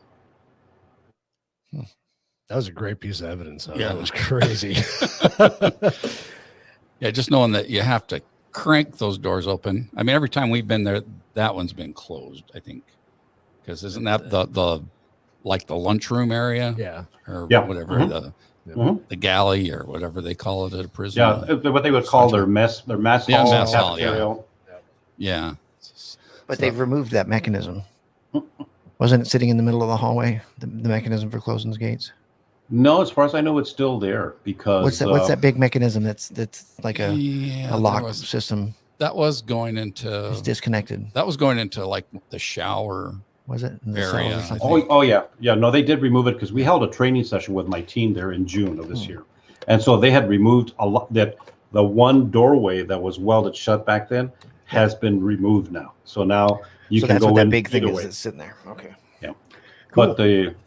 That was a great piece of evidence. Yeah. That was crazy. Yeah, just knowing that you have to crank those doors open. I mean, every time we've been there, that one's been closed, I think. Because isn't that the like the lunchroom area? Yeah. Or Yeah. whatever, Mm-hmm. the galley or whatever they call it at a prison. Yeah, what they would call their mess hall, mess hall, cafeteria. Yeah. But they've removed that mechanism. Wasn't it sitting in the middle of the hallway, the mechanism for closing the gates? No, as far as I know, it's still there because What's that big mechanism that's like a lock there system? That was going into It's disconnected. that was going into like the shower. Was it in the Area, cells or I something? Oh yeah. No, they did remove it because we held a training session with my team there in June of this year, and so they had removed a lot. That the one doorway that was welded shut back then has been removed now. So now you So can that's go what in that big thing either is way. that's sitting there. Okay. Yeah. Cool.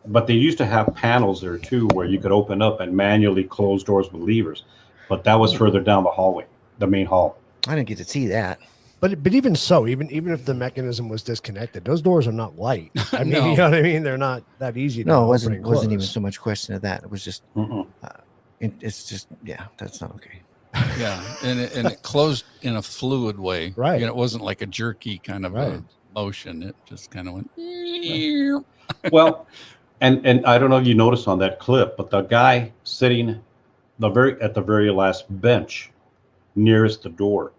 But they used to have panels there too where you could open up and manually close doors with levers, but that was further down the hallway, the main hall. I didn't get to see that. But even so, even if the mechanism was disconnected, those doors are not light. I mean, No. you know what I mean? They're not that easy to No, it open wasn't and wasn't even close. so much question of that. It was just Mm-mm. it's just that's not okay. Yeah, and it closed in a fluid way. Right. You know, it wasn't like a jerky kind of Right. a motion. It just kind of went. Well, and I don't know if you noticed on that clip, but the guy sitting at the very last bench nearest the door,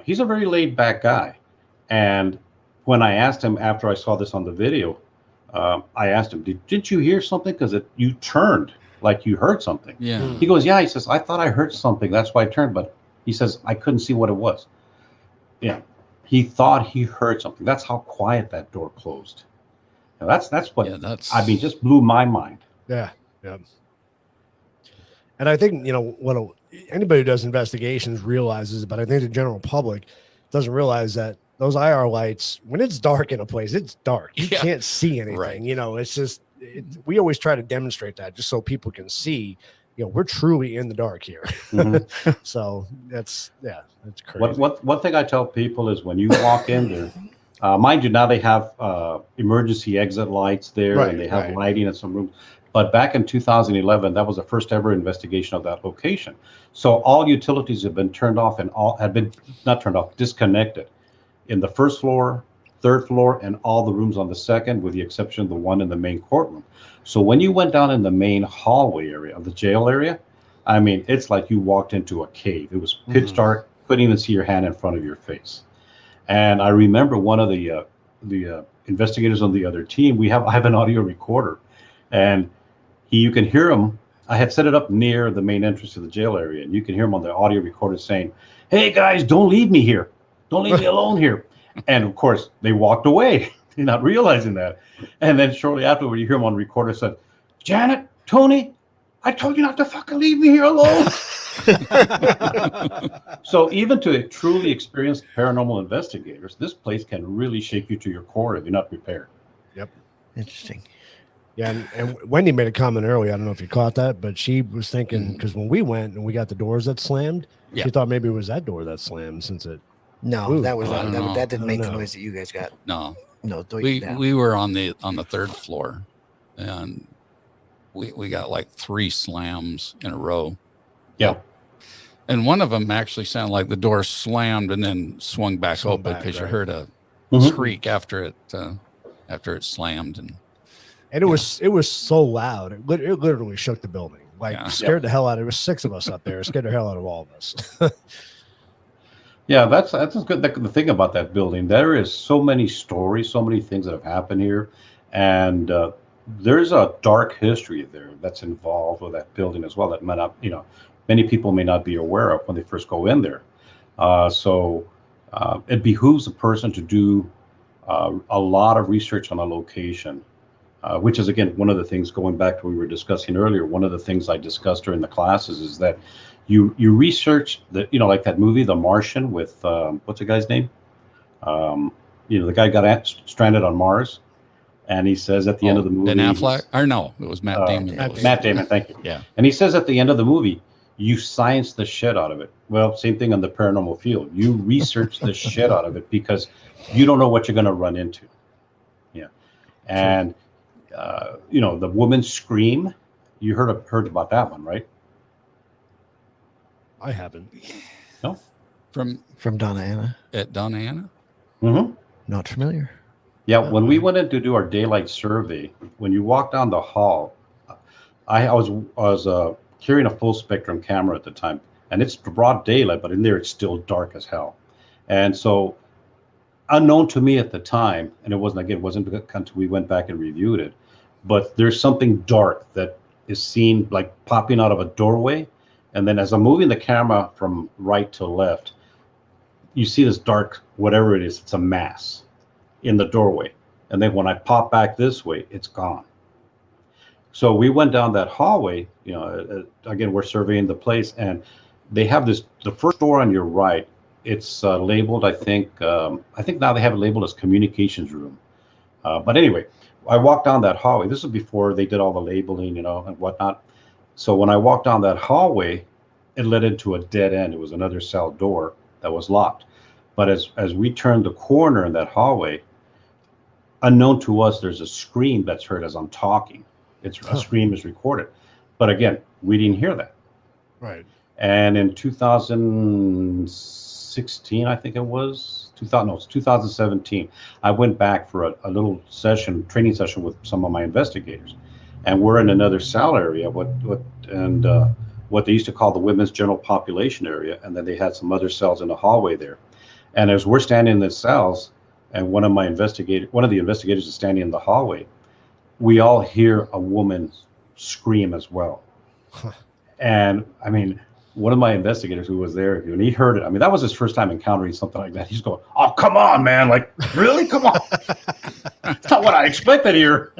he's a very laid back guy. And when I asked him after I saw this on the video, I asked him, didn't you hear something? Because you turned like you heard something. Yeah. He goes, yeah. He says, I thought I heard something. That's why I turned. But he says, I couldn't see what it was. Yeah. He thought he heard something. That's how quiet that door closed. Now, that's what, Yeah, that's. I mean, just blew my mind. Yeah. Yeah. And I think, what anybody who does investigations realizes, but I think the general public doesn't realize that those IR lights, when it's dark in a place, it's dark. You Yeah. can't see anything. Right. It's just, we always try to demonstrate that just so people can see, we're truly in the dark here. Mhm. So that's crazy. One thing I tell people is when you walk in there, mind you, now they have emergency exit lights there, Right, and they have right. lighting in some rooms. But back in 2011, that was the first ever investigation of that location. So all utilities have been turned off and all had been not turned off, disconnected in the first floor, third floor, and all the rooms on the second, with the exception of the one in the main courtroom. So when you went down in the main hallway area of the jail area, I mean, it's like you walked into a cave. It was pitch dark, couldn't even see your hand in front of your face. And I remember one of the investigators on the other team. I have an audio recorder, and you can hear him. I had set it up near the main entrance to the jail area, and you can hear him on the audio recorder saying, "Hey guys, don't leave me here. Don't leave me alone here." And of course, they walked away, not realizing that. And then shortly afterward, you hear him on recorder said, "Janet, Tony, I told you not to fucking leave me here alone." So even to truly experienced paranormal investigators, this place can really shake you to your core if you're not prepared. Yep. Interesting. Yeah, and Wendy made a comment earlier. I don't know if you caught that, but she was thinking, because when we went and we got the doors that slammed, Yeah. she thought maybe it was that door that slammed since it. No, Ooh, that was I don't know. that didn't make the know. noise that you guys got. No, No, we were on the third floor, and we got like 3 slams in a row. Yeah. And one of them actually sounded like the door slammed and then swung back open because you right. heard a Mhm. squeak after it slammed. And it was so loud. It literally shook the building. Like Yeah. scared the hell out of it. There was 6 of us up there. It scared the hell out of all of us. Yeah, that's good. The thing about that building, there is so many stories, so many things that have happened here, and there's a dark history there that's involved with that building as well. That might not, many people may not be aware of when they first go in there. So it behooves a person to do a lot of research on a location, which is again one of the things, going back to what we were discussing earlier. One of the things I discussed during the classes is that you research like that movie The Martian with what's the guy's name? The guy got stranded on Mars, and he says at the end of the movie, Ben Affleck, or no, it was Matt Damon. Matt Damon, thank you. Yeah. And he says at the end of the movie, you science the shit out of it. Well, same thing on the paranormal field. You research the shit out of it because you don't know what you're going to run into. Yeah. And, the woman's scream, you heard about that one, right? I haven't. No? From Donna Anna. At Donna Anna? Mm-hmm. Not familiar. Yeah, when we went in to do our daylight survey, when you walk down the hall, I was carrying a full spectrum camera at the time, and it's broad daylight, but in there it's still dark as hell. And so, unknown to me at the time, and it wasn't until we went back and reviewed it, but there's something dark that is seen like popping out of a doorway, and then as I'm moving the camera from right to left, you see this dark, whatever it is, it's a mass in the doorway. And then when I pop back this way, it's gone. So we went down that hallway, again, we're surveying the place, and they have the first door on your right, it's labeled, I think now they have it labeled as communications room. But anyway, I walked down that hallway. This is before they did all the labeling, and whatnot. So when I walked down that hallway, it led into a dead end. It was another cell door that was locked. But as we turn the corner in that hallway, unknown to us, there's a scream that's heard as I'm talking. It's a scream is recorded. But again, we didn't hear that. Right. And in 2016, I think it was, it's 2017, I went back for a little training session with some of my investigators. And we're in another cell area, what they used to call the women's general population area. And then they had some other cells in the hallway there. And as we're standing in the cells, and one of the investigators is standing in the hallway, we all hear a woman scream as well. And I mean, one of my investigators who was there, when he heard it, I mean, that was his first time encountering something like that. He's going, "Oh, come on, man. Like, really? Come on." That's not what I expected here.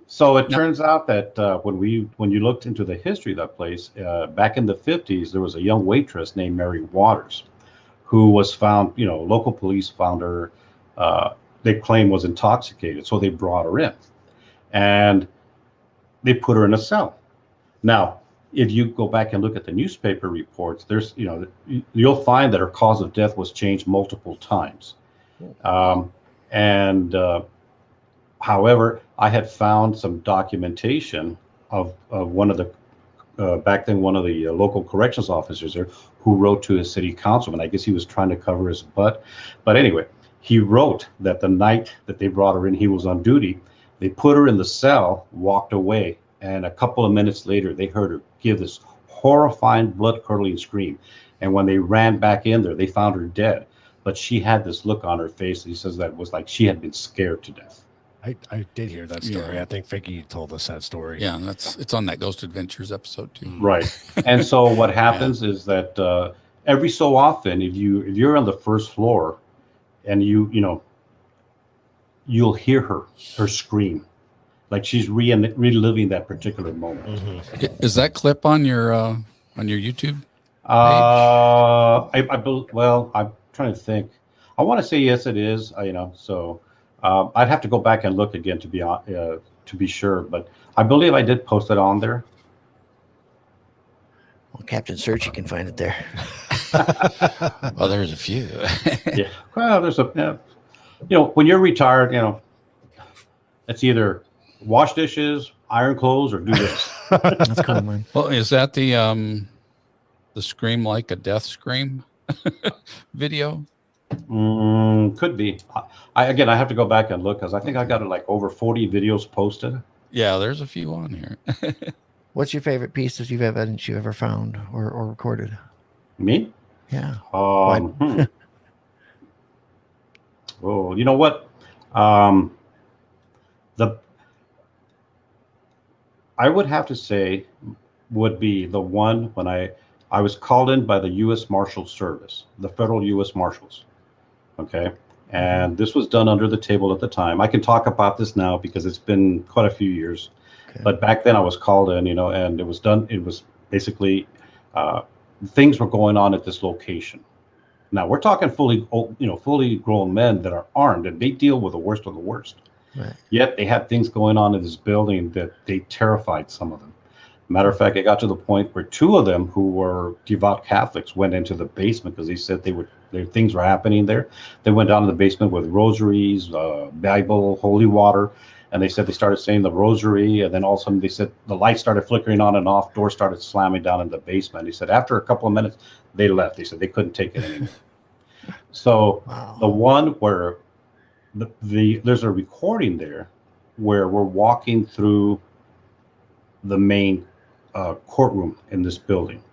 So it turns out that when you looked into the history of that place, back in the 50s, there was a young waitress named Mary Waters who was found, local police found her, they claim was intoxicated. So they brought her in and they put her in a cell. Now, if you go back and look at the newspaper reports, you'll find that her cause of death was changed multiple times. However, I had found some documentation of one of the back then, one of the local corrections officers there who wrote to his city councilman. I guess he was trying to cover his butt. But anyway, he wrote that the night that they brought her in, he was on duty. They put her in the cell, walked away, and a couple of minutes later, they heard her give this horrifying, blood-curdling scream. And when they ran back in there, they found her dead. But she had this look on her face. He says that it was like she had been scared to death. I did hear that story. Yeah. I think Vicky told us that story. Yeah, and it's on that Ghost Adventures episode too. Right. And so what happens is that every so often, if you're on the first floor, and you'll hear her scream, like she's reliving that particular moment. Mm-hmm. Is that clip on your YouTube? Well, I'm trying to think. I want to say yes, it is. So. I'd have to go back and look again to be sure, but I believe I did post it on there. Well, Captain Search, you can find it there. Well, there's a few. Yeah. Well, there's when you're retired, it's either wash dishes, iron clothes, or do this. That's cool, man. Well, is that the scream like a death scream video? Could be. I have to go back and look because I think I got like over 40 videos posted. Yeah, there's a few on here. What's your favorite piece that you've ever found or recorded? Me? Yeah. Well, you know what? I would have to say would be the one when I was called in by the U.S. Marshal Service, the federal U.S. Marshals. Okay. And this was done under the table at the time. I can talk about this now because it's been quite a few years. Okay. But back then I was called in, and it was done. It was basically things were going on at this location. Now we're talking fully grown men that are armed, and they deal with the worst of the worst. Right. Yet they had things going on in this building that they terrified some of them. Matter of fact, it got to the point where two of them who were devout Catholics went into the basement because they said things were happening there. They went down to the basement with rosaries, Bible, holy water, and they said they started saying the rosary, and then all of a sudden they said the lights started flickering on and off, doors started slamming down in the basement. He said after a couple of minutes, they left. They said they couldn't take it anymore. So the one where there's a recording there where we're walking through the main courtroom in this building,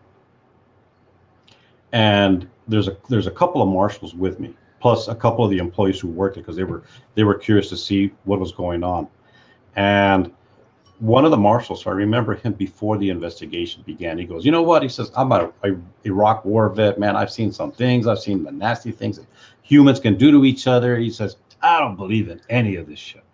and there's a couple of marshals with me, plus a couple of the employees who worked it because they were curious to see what was going on. And one of the marshals, so I remember him before the investigation began, he goes, "You know what?" He says, "I'm a Iraq war vet, man. I've seen some things. I've seen the nasty things that humans can do to each other." He says, "I don't believe in any of this shit."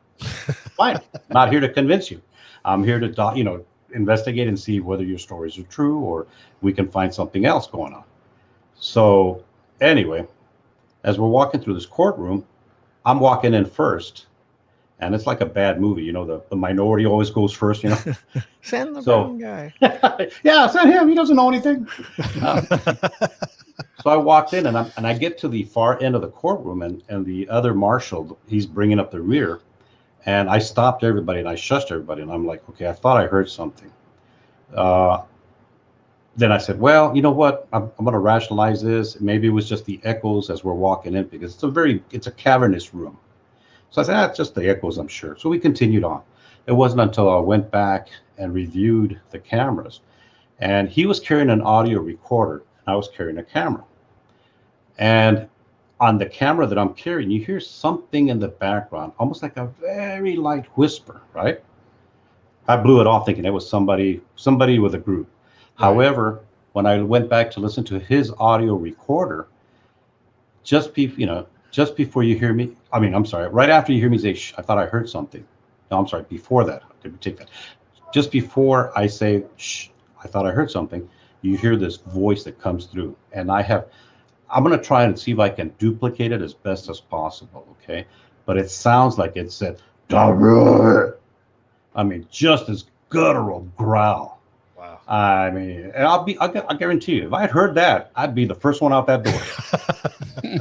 Fine, not here to convince you. I'm here to investigate and see whether your stories are true or we can find something else going on. So anyway, as we're walking through this courtroom, I'm walking in first, and it's like a bad movie. The minority always goes first, Send the brown guy. Yeah, send him. He doesn't know anything. So So I walked in, and I get to the far end of the courtroom, and the other marshal, he's bringing up the rear, and I stopped everybody and I shushed everybody, and I'm like, okay, I thought I heard something. Then I said, well, you know what? I'm going to rationalize this. Maybe it was just the echoes as we're walking in, because it's a cavernous room. So I said, it's just the echoes, I'm sure. So we continued on. It wasn't until I went back and reviewed the cameras, and he was carrying an audio recorder, and I was carrying a camera. And on the camera that I'm carrying, you hear something in the background, almost like a very light whisper, right? I blew it off thinking it was somebody with a group. Right. However, when I went back to listen to his audio recorder, just before you hear me, I'm sorry, right after you hear me say, shh, I thought I heard something. No, I'm sorry, before that, I didn't take that. Just before I say, shh, I thought I heard something, you hear this voice that comes through. And I'm going to try and see if I can duplicate it as best as possible, okay? But it sounds like it said, just this guttural growl. Wow. And I guarantee you, if I had heard that, I'd be the first one out that door.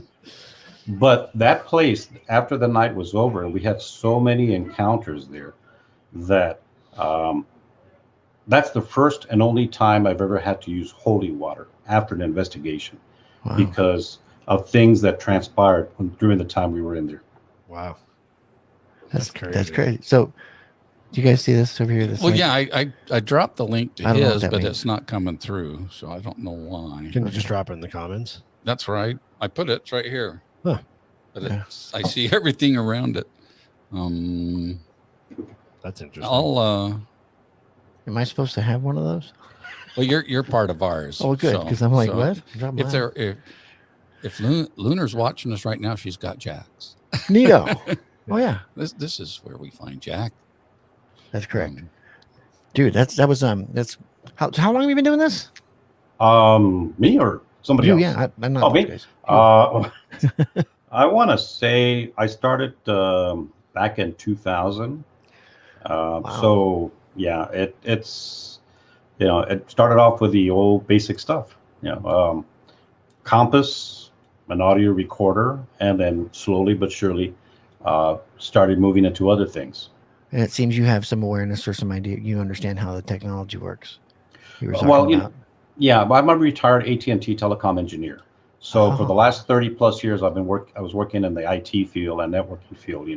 But that place, after the night was over, and we had so many encounters there, that that's the first and only time I've ever had to use holy water after an investigation. Wow. Because of things that transpired during the time we were in there. Wow. That's crazy. That's crazy. So, do you guys see this over here? Well, yeah, I dropped the link to his, but it's not coming through, so I don't know why. Can you just drop it in the comments? That's right. I put it right here. Huh. But Yeah. I see everything around it. That's interesting. Am I supposed to have one of those? Well, you're part of ours. Oh, good, because I'm like, what? If Lunar's watching us right now, she's got Jack's. Neato. Oh yeah. This is where we find Jack. That's correct. Dude, that's how long have you been doing this? Me or somebody else? Yeah, I'm not. Me. I want to say I started back in 2000. Wow. So yeah, it's it started off with the old basic stuff. Compass, an audio recorder, and then slowly but surely started moving into other things. And it seems you have some awareness or some idea. You understand how the technology works. You were talking about. Yeah, I'm a retired AT&T telecom engineer. So for the last 30 plus years, I was working in the IT field and networking field.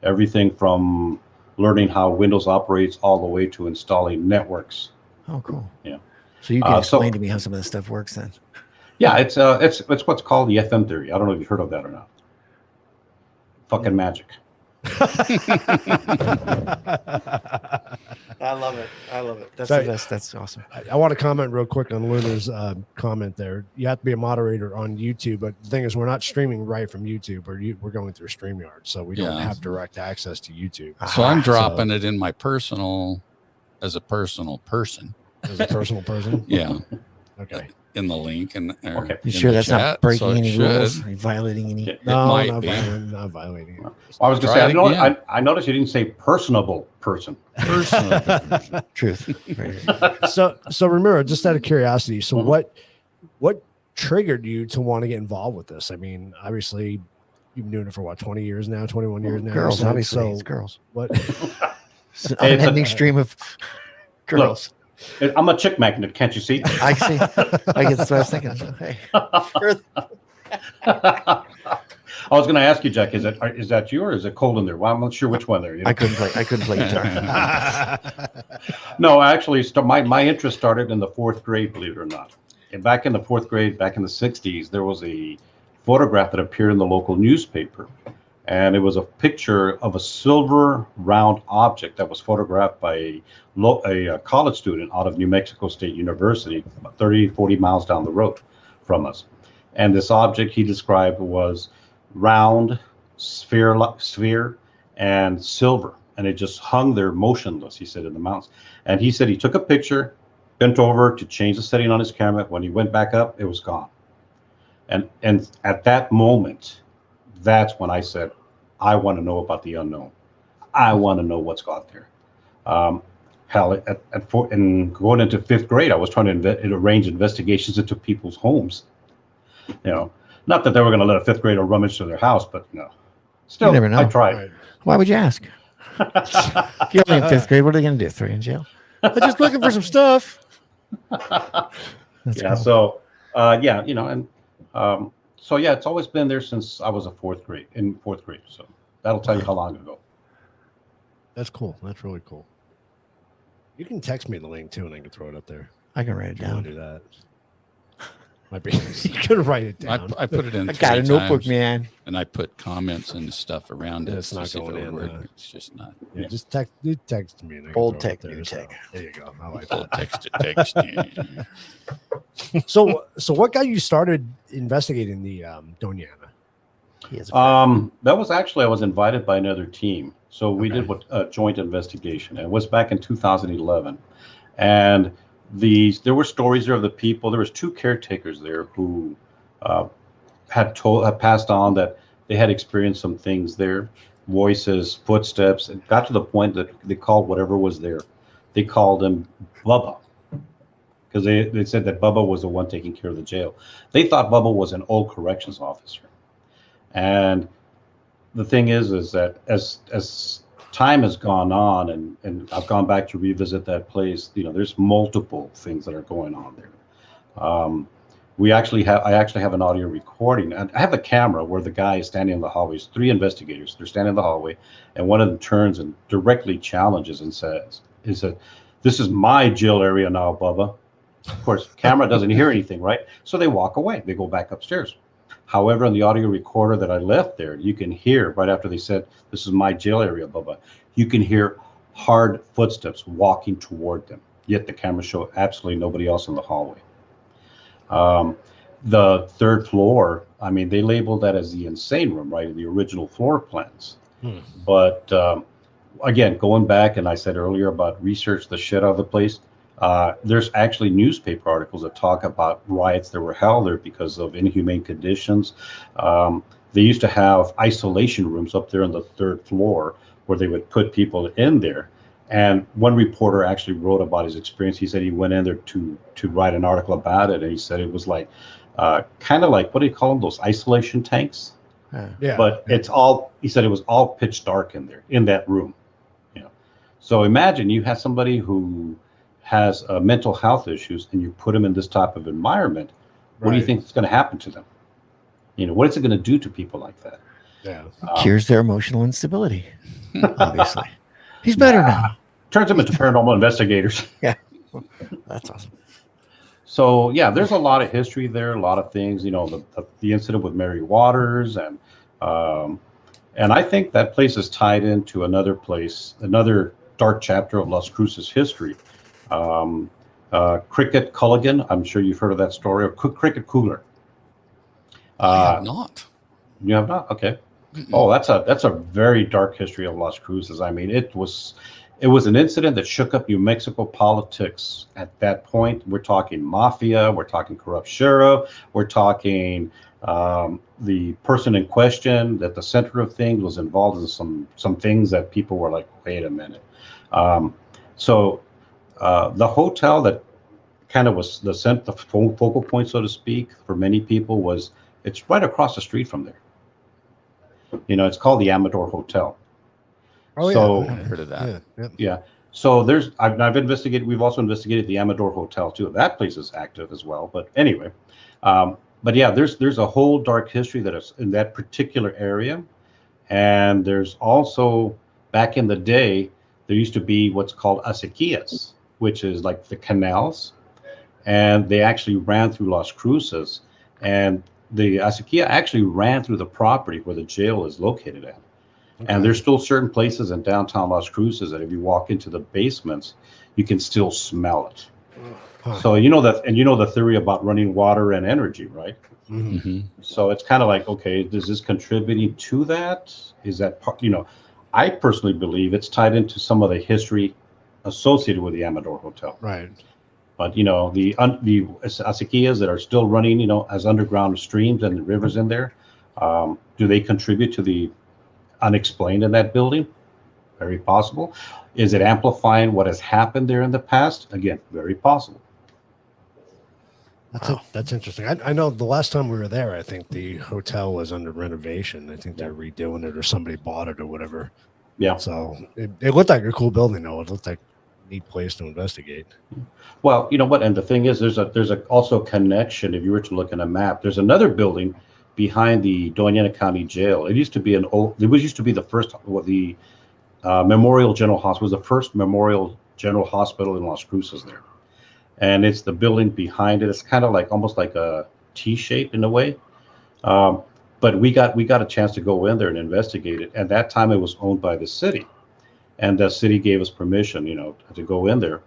Everything from learning how Windows operates all the way to installing networks. Oh, cool. Yeah. So you can explain to me how some of this stuff works then. Yeah, it's what's called the FM theory. I don't know if you've heard of that or not. Fucking magic. I love it. That's the best. That's awesome. I want to comment real quick on Luna's comment there. You have to be a moderator on YouTube, but the thing is, we're not streaming right from YouTube. We're going through StreamYard, so we don't have direct access to YouTube. So I'm dropping it in my personal, as a personal person. As a personal person? Yeah. Okay. In the link and okay. You sure that's chat, not breaking any rules? Are you violating any? No, not violating. Well, I was going to say, I noticed you didn't say personable person. Personal. Truth. So Ramiro, just out of curiosity, so what triggered you to want to get involved with this? I mean, obviously, you've been doing it for what, 20 years now, 21 years now? Girls, obviously, it's girls. What? It's an unending stream of girls. Look, I'm a chick magnet, can't you see? I see. I guess that's what I was thinking. Hey. I was going to ask you, Jack, is that you or is it cold in there? Well, I'm not sure which one there. I couldn't play guitar. No, actually, my interest started in the 4th grade, believe it or not. And back in the 4th grade, back in the 60s, there was a photograph that appeared in the local newspaper. And it was a picture of a silver round object that was photographed by a college student out of New Mexico State University, 30, 40 miles down the road from us. And this object he described was round, sphere, and silver. And it just hung there motionless, he said, in the mountains. And he said he took a picture, bent over to change the setting on his camera. When he went back up, it was gone. And at that moment, that's when I said, I want to know about the unknown. I want to know what's out there. Hell, and going into 5th grade, I was trying to arrange investigations into people's homes. Not that they were going to let a fifth grader rummage through their house, but still, never know. I tried. Right. Why would you ask? You're only in fifth grade. What are they going to do? Throw you in jail? I'm just looking for some stuff. That's Yeah. cool. So, so yeah, it's always been there since I was in fourth grade. So that'll tell you how long ago. That's cool. That's really cool. You can text me the link too, and I can throw it up there. I can write it If you want down. to do that. Might be. You can write it down. I put it in. I got a 3 notebook, times, man. and I put comments and stuff around it. It's to not see if going it would in, work. It's just not. Yeah, just text. You text me. And I can Old throw it up tech, there, new so tech. There you go. I like Full that. text. So what got you started investigating the Doña Ana? He has a friend. That was actually I was invited by another team, so we Okay. did a joint investigation. And it was back in 2011, and there were stories there of the people. There was 2 caretakers there who had passed on that they had experienced some things there, voices, footsteps. It got to the point that they called whatever was there. They called him Bubba because they said that Bubba was the one taking care of the jail. They thought Bubba was an old corrections officer. And the thing is that as time has gone on and I've gone back to revisit that place, there's multiple things that are going on there. I actually have an audio recording, and I have a camera where the guy is standing in the hallway. There's 3 investigators. They're standing in the hallway, and one of them turns and directly challenges and says, "This is my jail area now, Bubba." Of course, the camera doesn't hear anything, right? So they walk away. They go back upstairs. However, on the audio recorder that I left there, you can hear right after they said, "This is my jail area, Bubba," you can hear hard footsteps walking toward them. Yet the camera showed absolutely nobody else in the hallway. The 3rd floor, I mean, they labeled that as the insane room, right? The original floor plans. But again, going back, and I said earlier about research the shit out of the place. There's actually newspaper articles that talk about riots that were held there because of inhumane conditions. They used to have isolation rooms up there on the 3rd floor where they would put people in there. And one reporter actually wrote about his experience. He said he went in there to write an article about it, and he said it was like kind of like, what do you call them? Those isolation tanks. Yeah. But he said it was all pitch dark in there, in that room. So imagine you have somebody who has mental health issues and you put them in this type of environment. What do you Right. think is going to happen to them? What is it going to do to people like that? Yeah. Cures their emotional instability. Obviously, he's better now. Turns them into paranormal investigators. That's awesome. So yeah, there's a lot of history there, a lot of things. The incident with Mary Waters, and I think that place is tied into another place, another dark chapter of Las Cruces history. Cricket Culligan, I'm sure you've heard of that story, or Cricket Cooler. I have not. You have not? Okay. Oh, that's a very dark history of Las Cruces. I mean, it was an incident that shook up New Mexico politics at that point. We're talking mafia, we're talking corrupt sheriff, we're talking the person in question at the center of things was involved in some things that people were like, wait a minute. So the hotel that kind of was the focal point, so to speak, for many people it's right across the street from there. It's called the Amador Hotel. Oh So- yeah. I've heard of that. Yeah. Yeah. So I've investigated. We've also investigated the Amador Hotel too. That place is active as well. But anyway, but yeah, there's a whole dark history that is in that particular area, and there's also back in the day there used to be what's called acequias, which is like the canals, and they actually ran through Las Cruces, and the acequia actually ran through the property where the jail is located at. And there's still certain places in downtown Las Cruces that if you walk into the basements, you can still smell it. Huh. So the theory about running water and energy, right? Mhm. Hmm. So it's kind of like, okay, is this contributing to that? Is that part? I personally believe it's tied into some of the history associated with the Amador Hotel. Right. But the acequias that are still running, as underground streams and rivers in there, do they contribute to the unexplained in that building? Very possible. Is it amplifying what has happened there in the past? Again, very possible. That's interesting. I know the last time we were there, I think the hotel was under renovation. I think they're redoing it, or somebody bought it, or whatever. Yeah. So it looked like a cool building, though. It looked like a neat place to investigate. Well, you know what? And the thing is, there's also a connection. If you were to look at a map, there's another building behind the Doña Ana County Jail. It used to be the first, the Memorial General Hospital. It was the first Memorial General Hospital in Las Cruces there. And it's the building behind it. It's kind of like almost like a T shape in a way. But we got a chance to go in there and investigate it. At that time, it was owned by the city, and the city gave us permission, to go in there.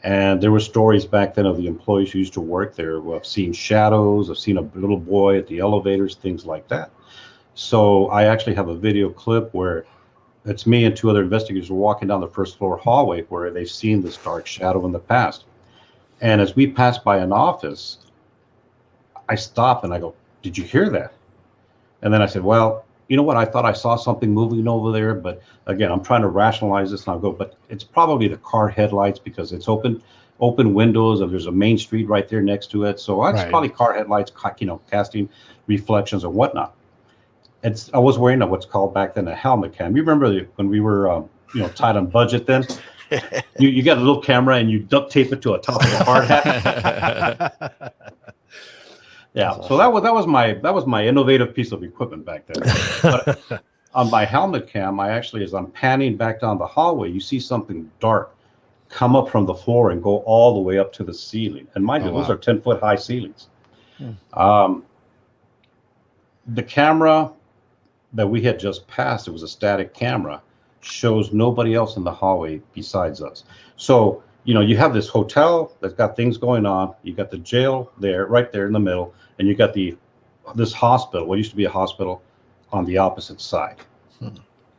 And there were stories back then of the employees who used to work there who have seen shadows, have seen a little boy at the elevators, things like that. So I actually have a video clip where it's me and two other investigators walking down the first floor hallway where they've seen this dark shadow in the past. And as we passed by an office, I stop and I go, "Did you hear that?" And then I said, "Well, you know what? I thought I saw something moving over there, but again, I'm trying to rationalize this." And I'll go, "But it's probably the car headlights because it's open windows, and there's a main street right there next to it. So it's probably car headlights, casting reflections or whatnot." I was wearing what's called back then a helmet cam. You remember when we were, tight on budget then? You got a little camera and you duct tape it to a top of a hard hat. Yeah, so that was my innovative piece of equipment back then. But on my helmet cam, as I'm panning back down the hallway, you see something dark come up from the floor and go all the way up to the ceiling. And mind you, those are 10-foot high ceilings. The camera that we had just passed, it was a static camera, shows nobody else in the hallway besides us. So, you have this hotel that's got things going on. You got the jail there, right there in the middle, and you got this hospital, what used to be a hospital, on the opposite side.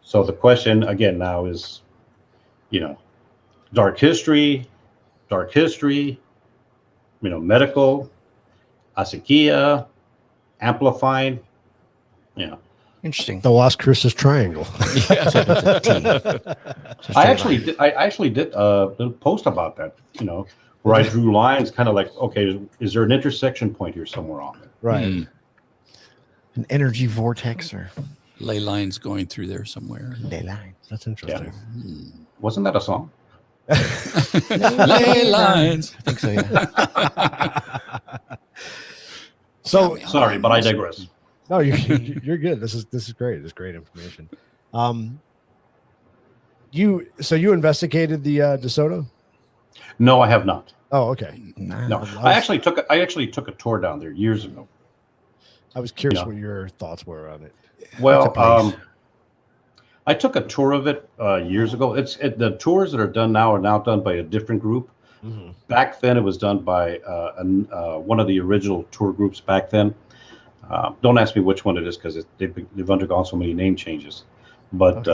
So the question again now is, dark history, medical, acequia, amplifying, Interesting. The Las Cruces Triangle. I actually did a post about that, where I drew lines kind of like, okay, is there an intersection point here somewhere on it? Right. An energy vortex or Ley lines going through there somewhere. ley lines. That's interesting. Wasn't that a song? Ley lines. I think so, yeah. So Sorry, but I digress. no, you're good. This is great. It's great information. You investigated the DeSoto? No, I have not. Oh, okay. No, I actually took a tour down there years ago. I was curious what your thoughts were on it. Well, I took a tour of it years ago. The tours that are done now are now done by a different group. Mm-hmm. Back then, it was done by one of the original tour groups back then. Don't ask me which one it is because they've undergone so many name changes. But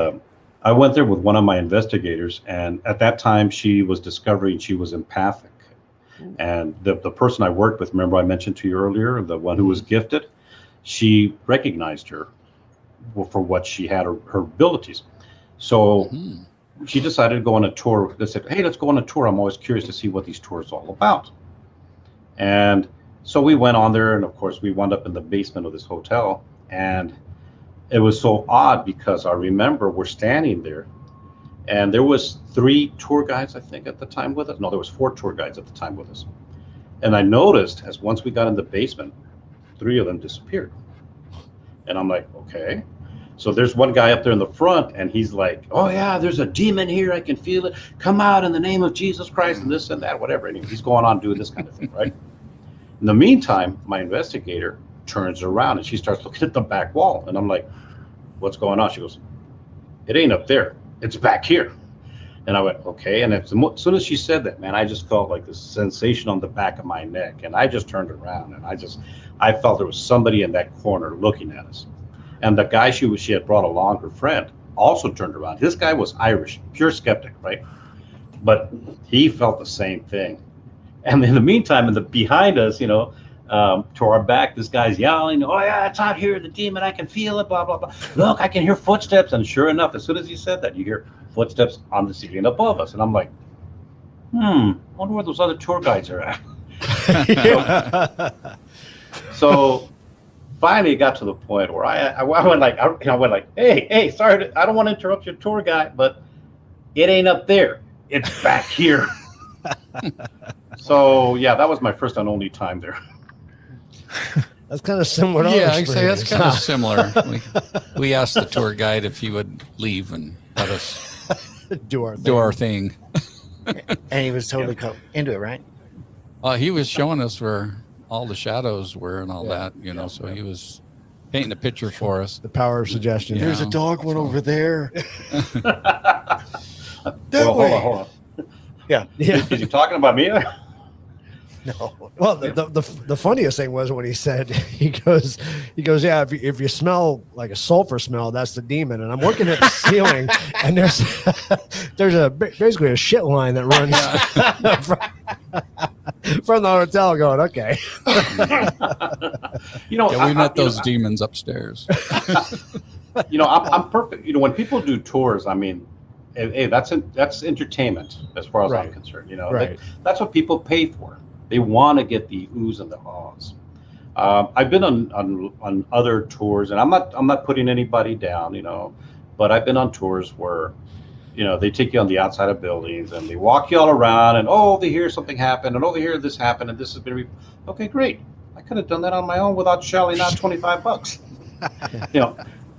I went there with one of my investigators, and at that time, she was discovering she was empathic. And the person I worked with, remember I mentioned to you earlier, the one who was gifted, she recognized her for what she had, her abilities. So she decided to go on a tour. They said, "Hey, let's go on a tour. I'm always curious to see what these tours are all about." And so we went on there, and of course, we wound up in the basement of this hotel. And it was so odd because I remember we're standing there, and there was 3 tour guides, I think, at the time with us. No, there was 4 tour guides at the time with us. And I noticed as once we got in the basement, 3 of them disappeared. And I'm like, okay. So there's one guy up there in the front, and he's like, "Oh yeah, there's a demon here. I can feel it. Come out in the name of Jesus Christ," and this and that, whatever. And he's going on doing this kind of thing, right? In the meantime, my investigator turns around and she starts looking at the back wall. And I'm like, "What's going on?" She goes, "It ain't up there. It's back here." And I went, okay. And as soon as she said that, man, I just felt like this sensation on the back of my neck. And I just turned around and I felt there was somebody in that corner looking at us. And the guy she had brought along, her friend, also turned around. This guy was Irish, pure skeptic, right? But he felt the same thing. And in the meantime, behind us, to our back, this guy's yelling, "Oh yeah, it's out here, the demon, I can feel it, blah, blah, blah. Look, I can hear footsteps." And sure enough, as soon as he said that, you hear footsteps on the ceiling above us. And I'm like, wonder where those other tour guides are at. So finally it got to the point where I went like, hey, sorry, I don't want to interrupt your tour guide, but it ain't up there. It's back here. So yeah, that was my first and only time there. That's kind of similar. To Yeah, our I say that's experience. kind of similar. We asked the tour guide if he would leave and let us do our thing. do our thing. And he was totally into it, right? He was showing us where all the shadows were and all Yeah. that, so he was painting a picture for us. The power of suggestion. Yeah. There's a dog one over there. Well, hold on. Yeah. Is he talking about me? No. Well, the funniest thing was when he said, he goes, yeah, if you smell like a sulfur smell, that's the demon. And I'm looking at the ceiling, and there's basically a shit line that runs from the hotel. Going, okay. We met those demons upstairs. I'm perfect. When people do tours, I mean, hey, that's entertainment as far as I'm concerned. Right. That's what people pay for. They want to get the oohs and the ahs. I've been on other tours, and I'm not putting anybody down, but I've been on tours where, they take you on the outside of buildings and they walk you all around, and over here something happened, and over here this happened, and this has been okay, great. I could have done that on my own without shelling out $25.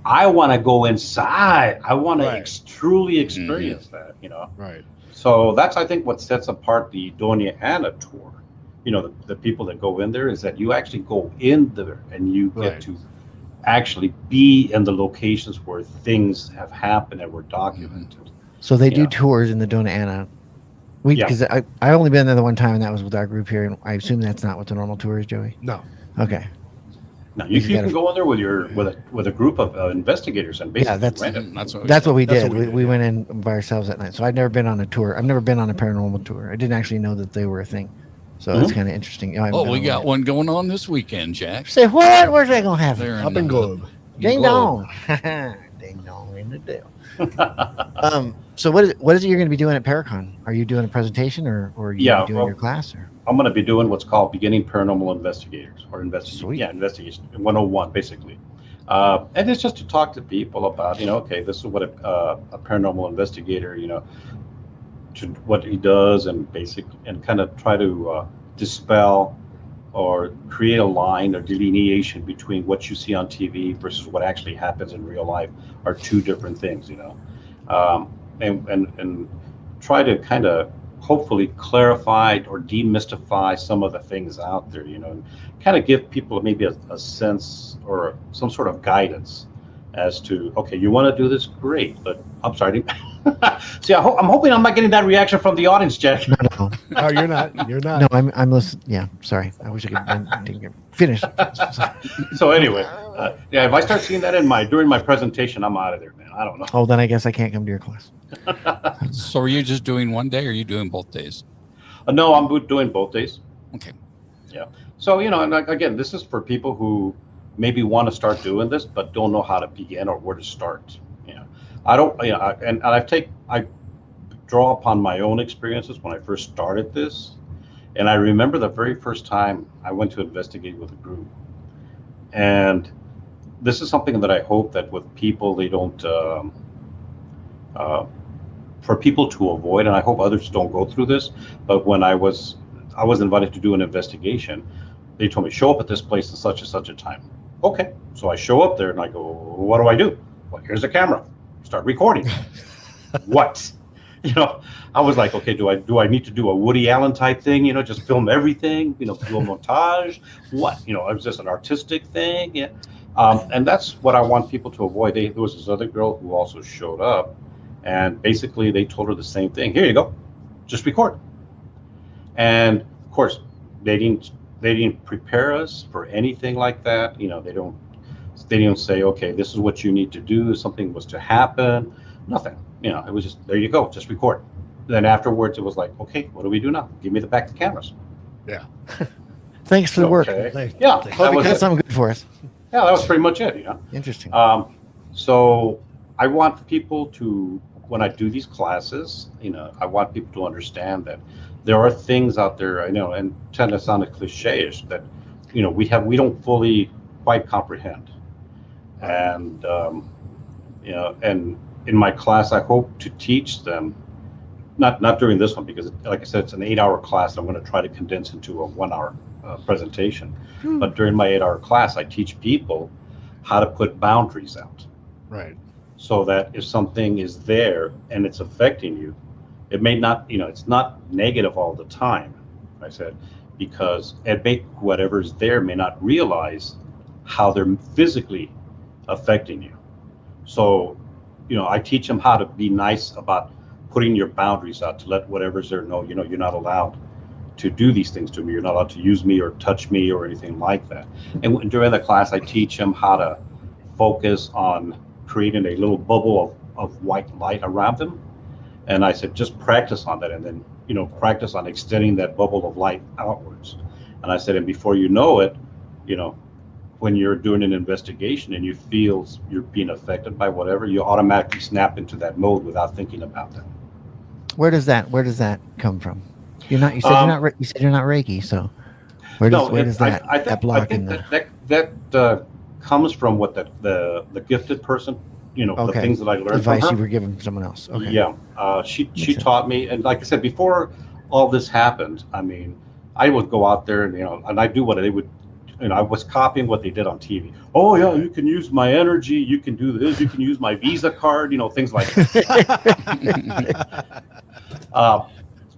I want to go inside. I want to truly experience that. Right. So that's, I think, what sets apart the Doña Ana tour. The people that go in there is that you actually go in there and you get to actually be in the locations where things have happened and were documented. So they do tours in the Dona Ana. Because I only been there the one time, and that was with our group here, and I assume that's not what the normal tour is, Joey. No. Okay. Now you can go in there with a group of investigators and basically rent it. That's what we That's did. what we did, We went in by ourselves that night. So I'd never been on a tour. I've never been on a paranormal tour. I didn't actually know that they were a thing. So that's kind of interesting. We got one going on this weekend, Jack. Say what? Where's that going to happen? There Up in Globe. Ding dong. Ding dong in the dale. So what is it you're going to be doing at Paracon? Are you doing a presentation or are you doing your class? Or? I'm going to be doing what's called Beginning Paranormal Investigators or Investigation 101, basically. And it's just to talk to people about, okay, this is what a paranormal investigator, what he does, and kind of try to dispel or create a line or delineation between what you see on TV versus what actually happens in real life are two different things, and try to kind of hopefully clarify or demystify some of the things out there, and kind of give people maybe a sense or some sort of guidance as to, okay, you want to do this, great, but I'm sorry. See, I'm hoping I'm not getting that reaction from the audience, Jack. No. Oh, you're not. You're not. No, I'm listening. Yeah, sorry. I wish I could finish. So anyway, if I start seeing that during my presentation, I'm out of there, man. I don't know. Oh, then I guess I can't come to your class. So are you just doing one day or are you doing both days? No, I'm doing both days. Okay. Yeah. So, and again, this is for people who maybe want to start doing this, but don't know how to begin or where to start. I don't, I draw upon my own experiences when I first started this. And I remember the very first time I went to investigate with a group. And this is something that I hope that with people, they don't, for people to avoid, and I hope others don't go through this, but when I was invited to do an investigation, they told me, show up at this place at such and such a time. Okay, so I show up there and I go, what do I do? Well, here's a camera. Start recording. What? I was like, okay, do I need to do a Woody Allen type thing? Just film everything. Do a montage. What? It was just an artistic thing. Yeah. And that's what I want people to avoid. There was this other girl who also showed up, and basically they told her the same thing. Here you go, just record. And of course, they didn't prepare us for anything like that. They don't say, okay, this is what you need to do. Something was to happen. Nothing. It was just, there you go, just record. Then afterwards, it was like, okay, what do we do now? Give me back the cameras. Yeah. Thanks for the work. Yeah, Hope you got something good for us. Yeah, that was pretty much it. Interesting. So I want people to, when I do these classes, I want people to understand that, there are things out there, I know, and tend to sound cliche-ish, that we don't fully quite comprehend. And and in my class, I hope to teach them, not during this one, because like I said, it's an 8-hour class. I'm going to try to condense into a 1-hour presentation. But during my 8-hour class, I teach people how to put boundaries out, Right. so that if something is there and it's affecting you, it may not, it's not negative all the time, I said, because whatever's there may not realize how they're physically affecting you. So, I teach them how to be nice about putting your boundaries out, to let whatever's there know, you're not allowed to do these things to me. You're not allowed to use me or touch me or anything like that. And during the class, I teach them how to focus on creating a little bubble of white light around them. And I said, just practice on that, and then, practice on extending that bubble of light outwards. And I said, and before you know it, when you're doing an investigation and you feel you're being affected by whatever, you automatically snap into that mode without thinking about that. Where does that come from? You said you're not Reiki, so where does that block in the? That comes from what the gifted person, the things that I learned advice from her. You were giving from someone else. Okay. Yeah, she taught me, and like I said before, all this happened. I mean, I would go out there and I do what they would. I was copying what they did on TV. Oh yeah, you can use my energy. You can do this. You can use my Visa card. Things like that.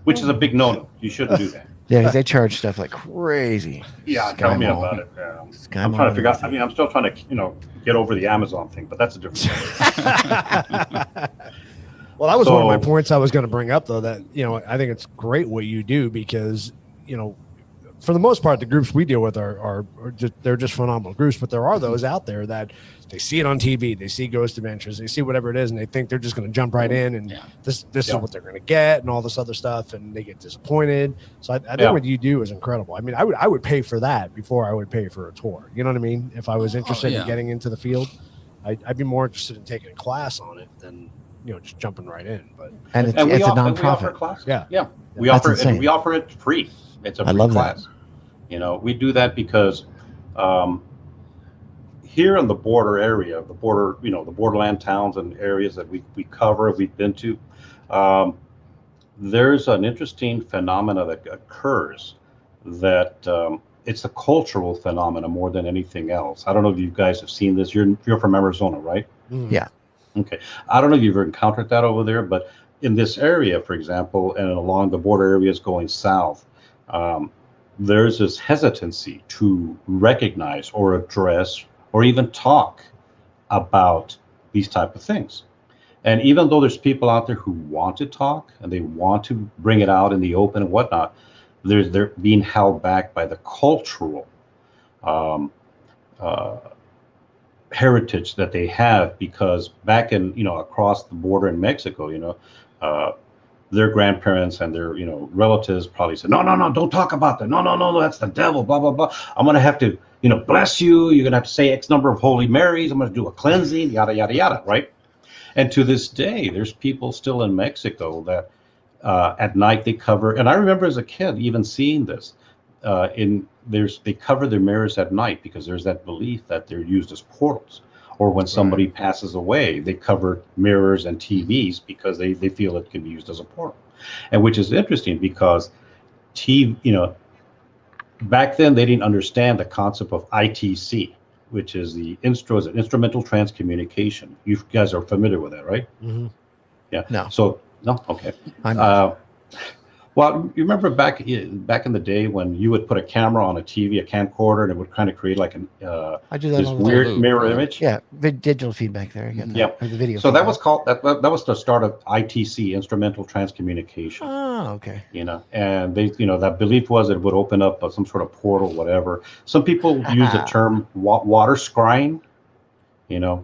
Which is a big no-no. You shouldn't do that. Yeah, because they charge stuff like crazy. Yeah, tell me about it. I'm trying to figure out. I'm still trying to get over the Amazon thing, but that's a different thing. Well, that was one of my points I was going to bring up, though. That I think it's great what you do, because for the most part, the groups we deal with are they're just phenomenal groups. But there are those out there that they see it on TV, they see Ghost Adventures, they see whatever it is, and they think they're just going to jump right in, and this is what they're going to get, and all this other stuff, and they get disappointed. So I think what you do is incredible. I mean, I would pay for that before I would pay for a tour. You know what I mean? If I was interested in getting into the field, I'd be more interested in taking a class on it than just jumping right in. But it's a nonprofit. We offer it free. It's a free class. We do that because here in the border area, the borderland towns and areas that we cover, we've been to, there's an interesting phenomena that occurs that it's a cultural phenomena more than anything else. I don't know if you guys have seen this. You're from Arizona, right? Yeah. Okay. I don't know if you've ever encountered that over there, but in this area, for example, and along the border areas going south, there's this hesitancy to recognize or address or even talk about these type of things. And even though there's people out there who want to talk and they want to bring it out in the open and whatnot, they're being held back by the cultural heritage that they have, because back in across the border in Mexico, their grandparents and their relatives probably said, no, don't talk about that, no, that's the devil, blah blah blah. I'm gonna have to bless you. You're gonna have to say X number of Holy Marys. I'm gonna do a cleansing, yada yada yada, right? And to this day, there's people still in Mexico that at night they cover. And I remember as a kid even seeing this. They cover their mirrors at night because there's that belief that they're used as portals. Or when somebody passes away, they cover mirrors and TVs because they feel it can be used as a portal. And which is interesting because back then they didn't understand the concept of ITC, which is the instrumental transcommunication. You guys are familiar with that, right? Mm-hmm. Yeah. No. So no. Okay. Well, you remember back in the day when you would put a camera on a TV, a camcorder, and it would kind of create like I do that this weird mirror image. Yeah, digital feedback there. I get that. Yeah, or the video. So that was called that was the start of ITC, instrumental transcommunication. Oh, okay. And they, that belief was it would open up some sort of portal, whatever. Some people use the term water scrying,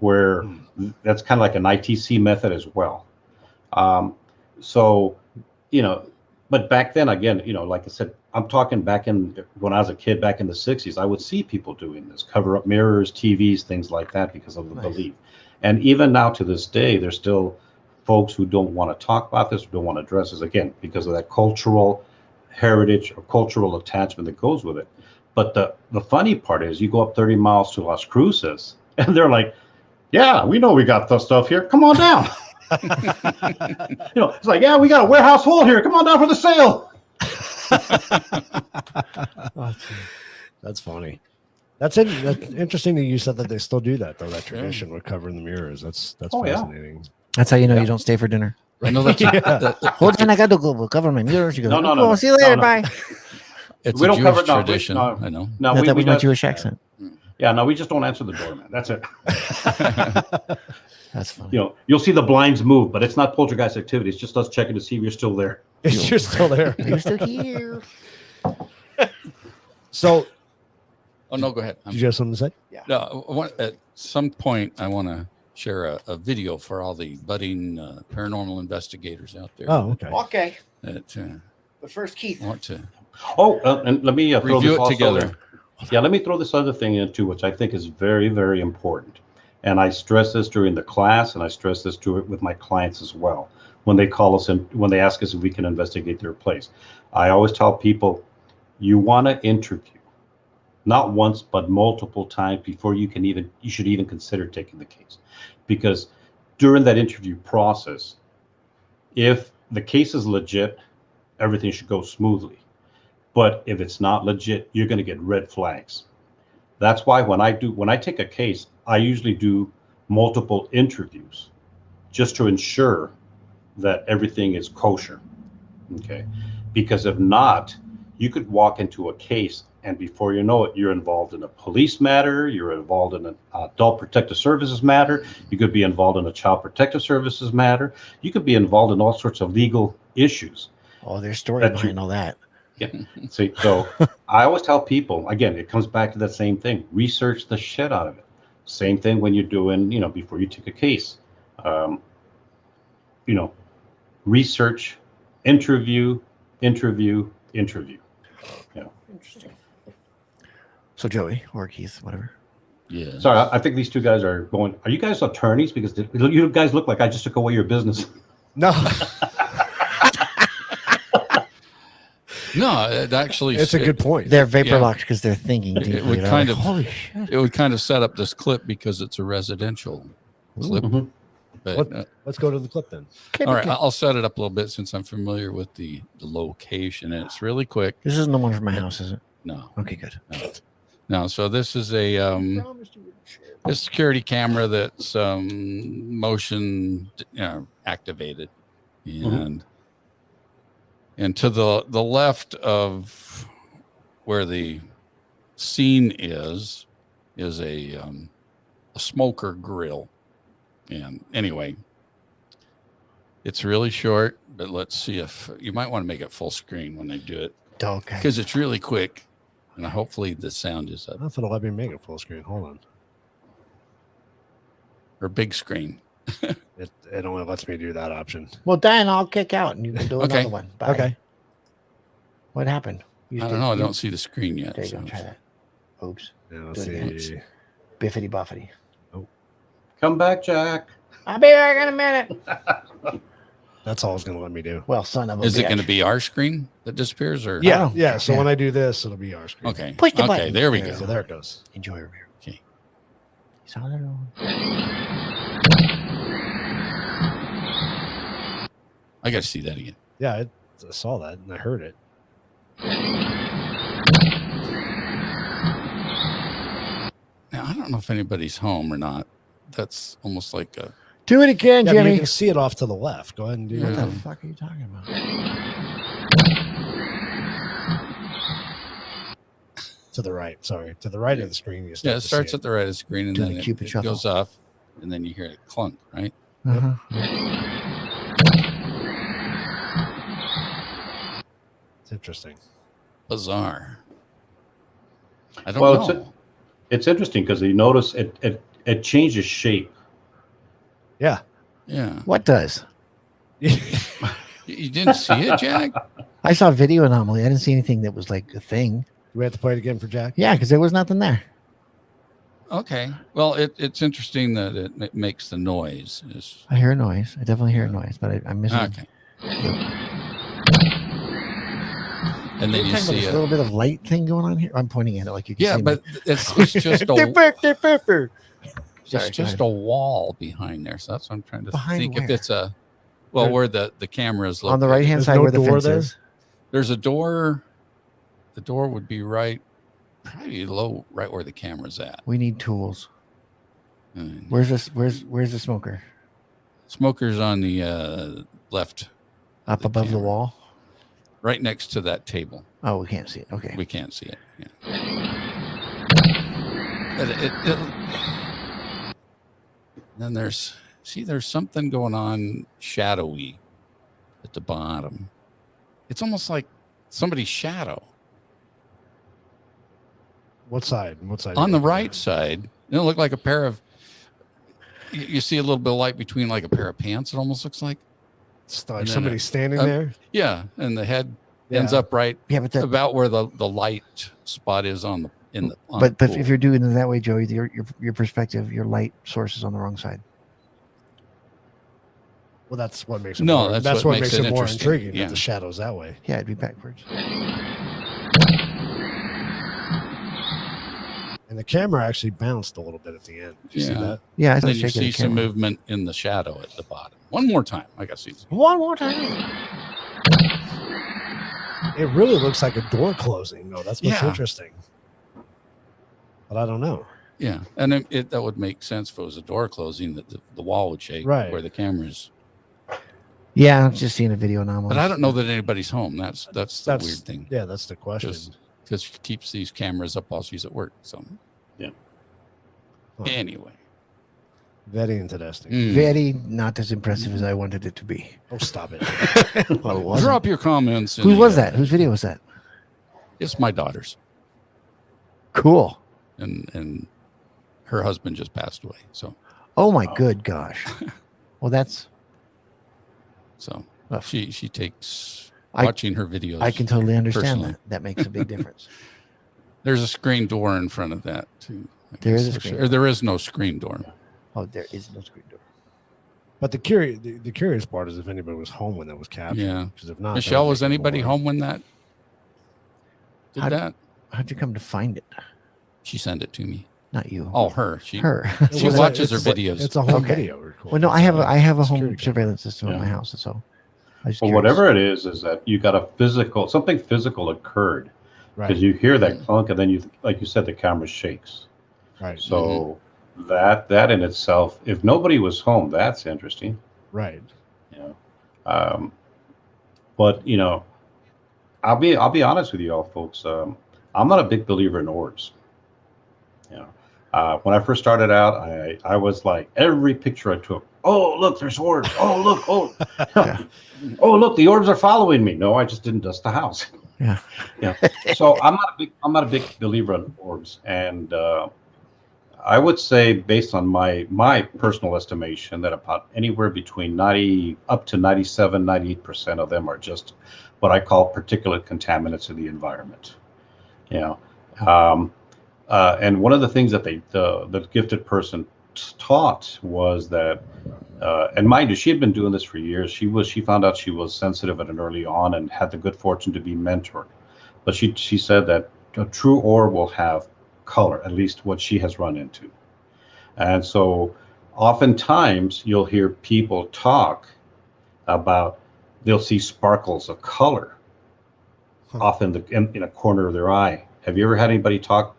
where that's kind of like an ITC method as well. But back then, again, like I said, I'm talking when I was a kid back in the 60s, I would see people doing this, cover up mirrors, TVs, things like that because of the belief. And even now to this day, there's still folks who don't want to talk about this, don't want to address this, again, because of that cultural heritage or cultural attachment that goes with it. But the funny part is you go up 30 miles to Las Cruces and they're like, yeah, we know we got the stuff here. Come on down. It's like, yeah, we got a warehouse full here. Come on down for the sale. That's funny. That's interesting that you said that they still do that, though, that tradition with covering the mirrors. That's fascinating. Yeah. That's how you know you don't stay for dinner. I know that's Hold on, I got to go cover my mirrors. You go, No. See you later, bye. it's We a don't Jewish cover it, no, tradition. I know. No, That was my don't- Jewish accent. Yeah, no, we just don't answer the door, man. That's it. That's funny. You'll see the blinds move, but it's not poltergeist activity. It's just us checking to see if you're still there. You're still there. You're still here. So, Oh no, go ahead. did you have something to say? No, at some point I want to share a video for all the budding paranormal investigators out there. Oh, okay. Okay. That But first, Keith. want to Oh, and let me throw review this it also together. in. Yeah, let me throw this other thing in too, which I think is very, very important. And I stress this during the class, and I stress this with my clients as well. When they call us and when they ask us if we can investigate their place, I always tell people, you want to interview, not once but multiple times before you should even consider taking the case, because during that interview process, if the case is legit, everything should go smoothly. But if it's not legit, you're going to get red flags. That's why when I take a case, I usually do multiple interviews just to ensure that everything is kosher. Okay. Because if not, you could walk into a case and before you know it, you're involved in a police matter, you're involved in an adult protective services matter, you could be involved in a child protective services matter, you could be involved in all sorts of legal issues. Oh, there's story That behind all that. Yeah. See, so I always tell people, again, it comes back to that same thing. Research the shit out of it. Same thing when you're doing, before you take a case. Research, interview. Interesting. So Joey or Keith, whatever. Yeah. Sorry, I think these two guys are going. Are you guys attorneys? Because you guys look like I just took away your business. No. No, it actually It's a good point. They're vapor locked because they're thinking deeply. would They're kind like, of- holy shit. It would kind of set up this clip because it's a residential clip. Mhm. But, Let's go to the clip then. all right, I'll set it up a little bit since I'm familiar with the location, and it's really quick. This isn't the one from my house, is it? No, Okay, good. no. So this is a security camera that's motion activated, and to the left of where the scene is a smoker grill. And anyway, it's really short, but let's see if you might want to make it full screen when I do it Okay. because it's really quick, and hopefully the sound is I up don't know if it'll let me make it full screen. Hold on. or big screen. It only lets me do that option. Well, then I'll kick out and you can do Okay. another one. Bye. Okay. What happened? I don't know. I don't see the screen yet. There you So. go. Try that. Oops. Yeah, let's Do it see. Biffity boffity. Come back, Jack. I'll be back in a minute. That's all it's going to let me do. Well, son of a Is it bitch. going to be our screen that disappears, or Yeah. Oh, Yeah. So yeah. when I do this, it'll be our screen. Okay. Push the Okay. button. There we There go. So there it goes. Enjoy Ramiro. Okay. He's all alone. I got to see that again. Yeah. I saw that and I heard it. Now I don't know if anybody's home or not. That's almost like a. Do it again, Yeah, but you Jimmy. can see it off to the left. Go ahead and do Yeah. What that. the fuck are you talking about? To the right. Sorry. To the right of the screen. You Yeah, it starts at the right of the screen and Doing then the Cupid it shuffle. goes off, and then you hear it clunk, right? Uh-huh. It's interesting. Bizarre. I don't Well, know. it's interesting because you notice it changes shape. Yeah. Yeah. What does? You didn't see it, Jack? I saw video anomaly. I didn't see anything that was like a thing. Do we have to play it again for Jack? Yeah, because there was nothing there. Okay. Well, it's interesting that it makes the noise. I hear a noise. I definitely hear a noise, but I'm missing. Okay. and then You're you talking about see this a little bit of light thing going on here. I'm pointing at it like you can yeah, see but me. it's just a Sorry, it's just a wall behind there. So that's what I'm trying to Behind think. If where? it's where the camera is located. on the right hand There's side no where the door fence there? is. There's a door. The door would be probably right where the camera's at. We need tools. And Where's this? Where's the smoker? smoker's on the left, Up the above the camera. wall. right next to that table. Oh, we can't see it. Okay. We can't see it. Yeah. Then there's something going on shadowy at the bottom. It's almost like somebody's shadow. What side? What side? On the right side, it look like a pair of. You see a little bit of light between like a pair of pants. It almost looks like. It's like And then somebody standing um, there. Yeah, and the head ends Yeah. up right Yeah, but about where the light spot is on the on but the if pool. you're doing it that way, Joey, your perspective, your light source is on the wrong side. Well, that's what makes it. No, more, that's what makes it more interesting. intriguing. Yeah. That the shadows that way. Yeah, it'd be backwards. And the camera actually bounced a little bit at the end. Did you see Yeah. that? Yeah, I And thought then you see some camera. movement in the shadow at the bottom. One more time. I got to see. One more time. It really looks like a door closing, though. That's what's Yeah. interesting. But I don't know. Yeah, and that would make sense if it was a door closing, that the wall would shake Right. where the camera is. Yeah, I'm just seeing a video anomaly. But I don't know that anybody's home. That's the weird thing. Yeah, that's the question. Because she keeps these cameras up while she's at work. So Yeah. Huh. Anyway, Very interesting. Very not as impressive as I wanted it to be. Oh, stop it. Well, it wasn't. Drop your comments. Who was that? Whose video was that? It's my daughter's, Cool. and her husband just passed away. So Oh my good gosh. Well, that's. Rough. she takes I- watching her videos. I can totally understand personally. that. That makes a big difference. There's a screen door in front of that too. I There is guess, a or screen or door. there is no screen door. Oh, there is no screen door. But the curious part is if anybody was home when that was captured. Yeah. Because if not, Michelle, that would was make it anybody more- home when that did How'd- that? How'd you come to find it? She sent it to me. Not you. Oh, her. She Her. It She was a- watches her it's a- videos. It's a home Okay. video recording. Well, no, I have a home Security camera. surveillance system at Yeah. my house, so I was Well, curious. whatever it is that you got something physical occurred because Right. you hear that clunk and then you, like you said, the camera shakes. Right. So that in itself, if nobody was home, that's interesting. Right. You know, but you know, I'll be honest with you all, folks. I'm not a big believer in orbs. You know, when I first started out, I was like every picture I took. Oh, look, there's orbs. Oh, look. Oh, oh, look, the orbs are following me. No, I just didn't dust the house. Yeah. Yeah. So I'm not a big believer in orbs, and I would say, based on my personal estimation, that about anywhere between 90 up to 97, 98% of them are just what I call particulate contaminants in the environment. You know, and one of the things that the gifted person taught was that, and mind you, she had been doing this for years. She found out she was sensitive at an early on and had the good fortune to be mentored. But she said that a true orb will have color, at least what she has run into. And so oftentimes you'll hear people talk about they'll see sparkles of color off in a corner of their eye. Have you ever had anybody tell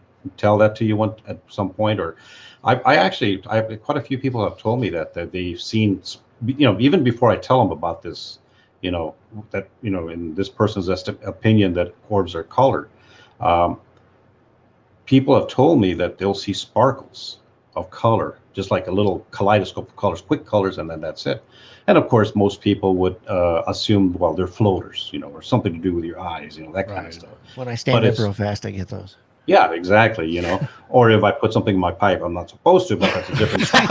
that to you at some point? Or I actually quite a few people have told me that they've seen, you know, even before I tell them about this, you know, that, you know, in this person's opinion that orbs are colored. People have told me that they'll see sparkles of color, just like a little kaleidoscope of colors, quick colors, and then that's it. And of course, most people would assume, well, they're floaters, you know, or something to do with your eyes, you know, that kind Right. of stuff. When I stand But up it's- real fast, I get those. Yeah, exactly, you know. Or if I put something in my pipe, I'm not supposed to, but that's a different story.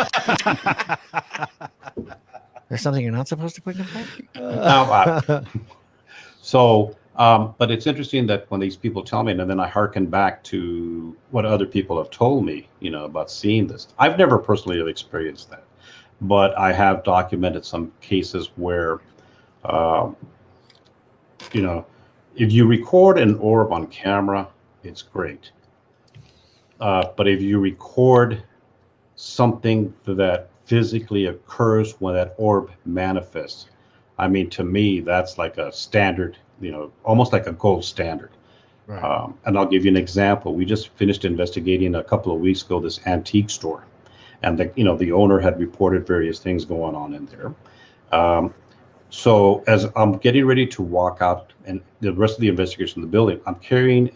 There's something you're not supposed to put in the pipe? Now, so, but it's interesting that when these people tell me, and then I hearken back to what other people have told me, you know, about seeing this. I've never personally experienced that, but I have documented some cases where, you know, if you record an orb on camera, it's great. But if you record something that physically occurs when that orb manifests, I mean, to me, that's like a standard, almost like a gold standard. Right. And I'll give you an example. We just finished investigating a couple of weeks ago this antique store, and the owner had reported various things going on in there. So as I'm getting ready to walk out and the rest of the investigation of the building, I'm carrying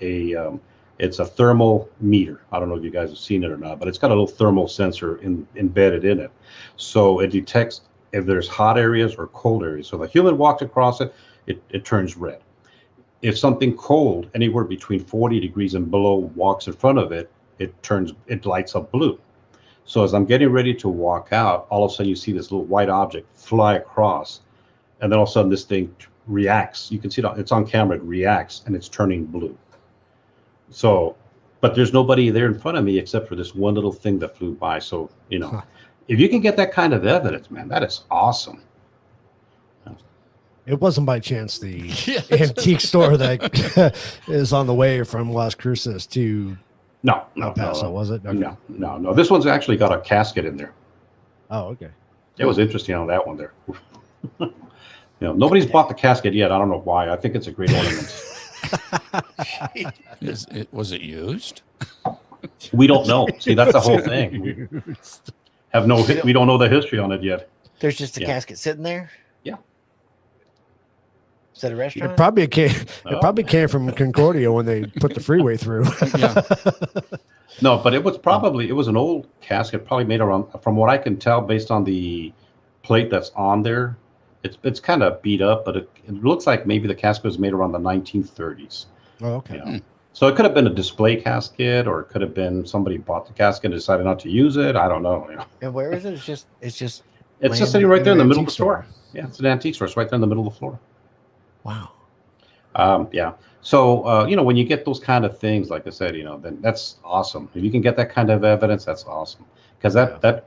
it's a thermal meter. I don't know if you guys have seen it or not, but it's got a little thermal sensor embedded in it. So it detects if there's hot areas or cold areas. So the human walks across it, it turns red. If something cold, anywhere between 40 degrees and below, walks in front of it, it lights up blue. So as I'm getting ready to walk out, all of a sudden you see this little white object fly across, and then all of a sudden this thing reacts. You can see it's on camera, it reacts, and it's turning blue. So, but there's nobody there in front of me except for this one little thing that flew by. So, if you can get that kind of evidence, man, that is awesome. It wasn't by chance the antique store that is on the way from Las Cruces to No, El Paso, was it? Okay. No. This one's actually got a casket in there. Oh, okay. It was interesting on that one there. Nobody's bought the casket yet. I don't know why. I think it's a great ornament. Was it used? We don't know. See, that's the whole thing. We don't know the history on it yet. There's just a casket sitting there. Yeah. Is that a restaurant? It probably came from Concordia when they put the freeway through. Yeah. No, but it was an old casket, probably made around, from what I can tell, based on the plate that's on there. It's kind of beat up, but it looks like maybe the casket was made around the 1930s. Oh, okay. So it could have been a display casket, or it could have been somebody bought the casket and decided not to use it. I don't know. And where is it? It's just sitting right there in the middle of the store. Yeah, it's an antique store. It's right there in the middle of the floor. Wow. Yeah. So, when you get those kind of things, like I said, then that's awesome. If you can get that kind of evidence, that's awesome. Because that,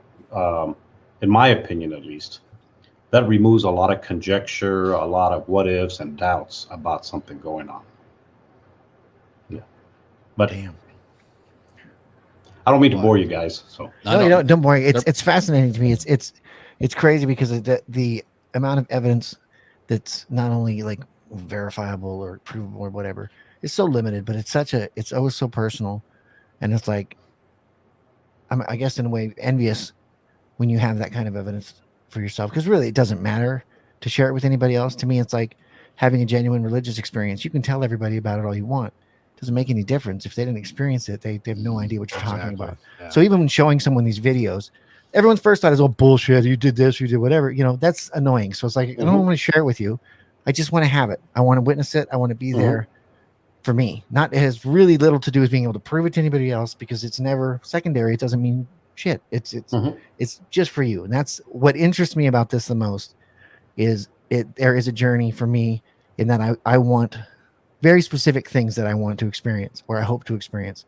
in my opinion, at least, that removes a lot of conjecture, a lot of what ifs and doubts about something going on. Yeah. But damn. I don't mean to bore you guys. So No, don't worry. It's fascinating to me. It's crazy because of the amount of evidence that's not only like verifiable or provable or whatever. It's so limited, but it's always so personal, and it's like I guess in a way envious when you have that kind of evidence for yourself, because really it doesn't matter to share it with anybody else. To me, it's like having a genuine religious experience. You can tell everybody about it all you want. It doesn't make any difference if they didn't experience it. They have no idea what you're talking about. Yeah. So even when showing someone these videos, everyone's first thought is, oh, bullshit, you did this, you did whatever. That's annoying. So it's like, I don't want to share it with you. I just want to have it. I want to witness it. I want to be there for me. It has really little to do with being able to prove it to anybody else, because it's never secondary. It doesn't mean shit. It's just for you. And that's what interests me about this the most, is there is a journey for me in that I want very specific things that I want to experience, or I hope to experience.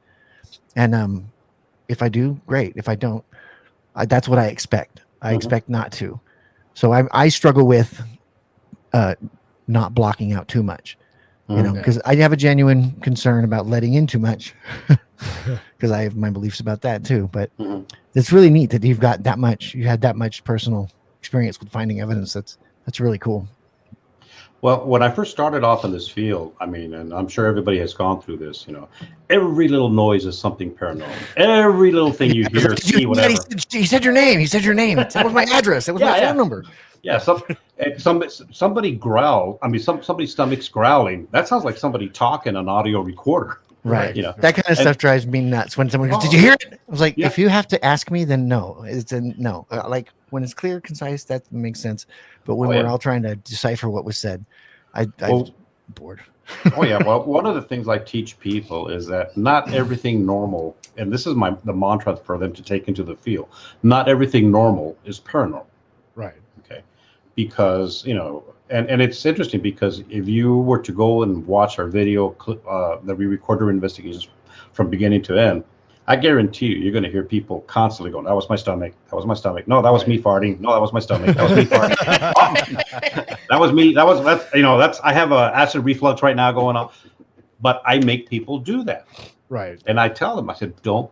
And if I do, great. If I don't, that's what I expect. I expect not to. So I struggle with not blocking out too much, because I have a genuine concern about letting in too much, because I have my beliefs about that too. But it's really neat that you had that much personal experience with finding evidence. That's really cool. Well, when I first started off in this field, and I'm sure everybody has gone through this, every little noise is something paranormal. Every little thing you hear, see, whatever. He said your name. That was my address. That was my phone number. Yeah, somebody growl. Somebody's stomach's growling. That sounds like somebody talking on an audio recorder. Right. That kind of stuff drives me nuts. When someone goes, "Did you hear it?" I was like, if you have to ask me, then no. It's a no. Like when it's clear, concise, that makes sense. But when we're all trying to decipher what was said, I'm bored. Oh yeah. Well, one of the things I teach people is that not everything normal, and this is the mantra for them to take into the field. Not everything normal is paranormal. Right. Okay. Because and it's interesting, because if you were to go and watch our video clip that we recorded our investigations from beginning to end, I guarantee you're going to hear people constantly going, "That was my stomach. That was my stomach. No, that was me farting. No, that was my stomach. That was me farting. Oh, that was me. That's. I have a acid reflux right now going on." But I make people do that. Right. And I tell them, I said, don't,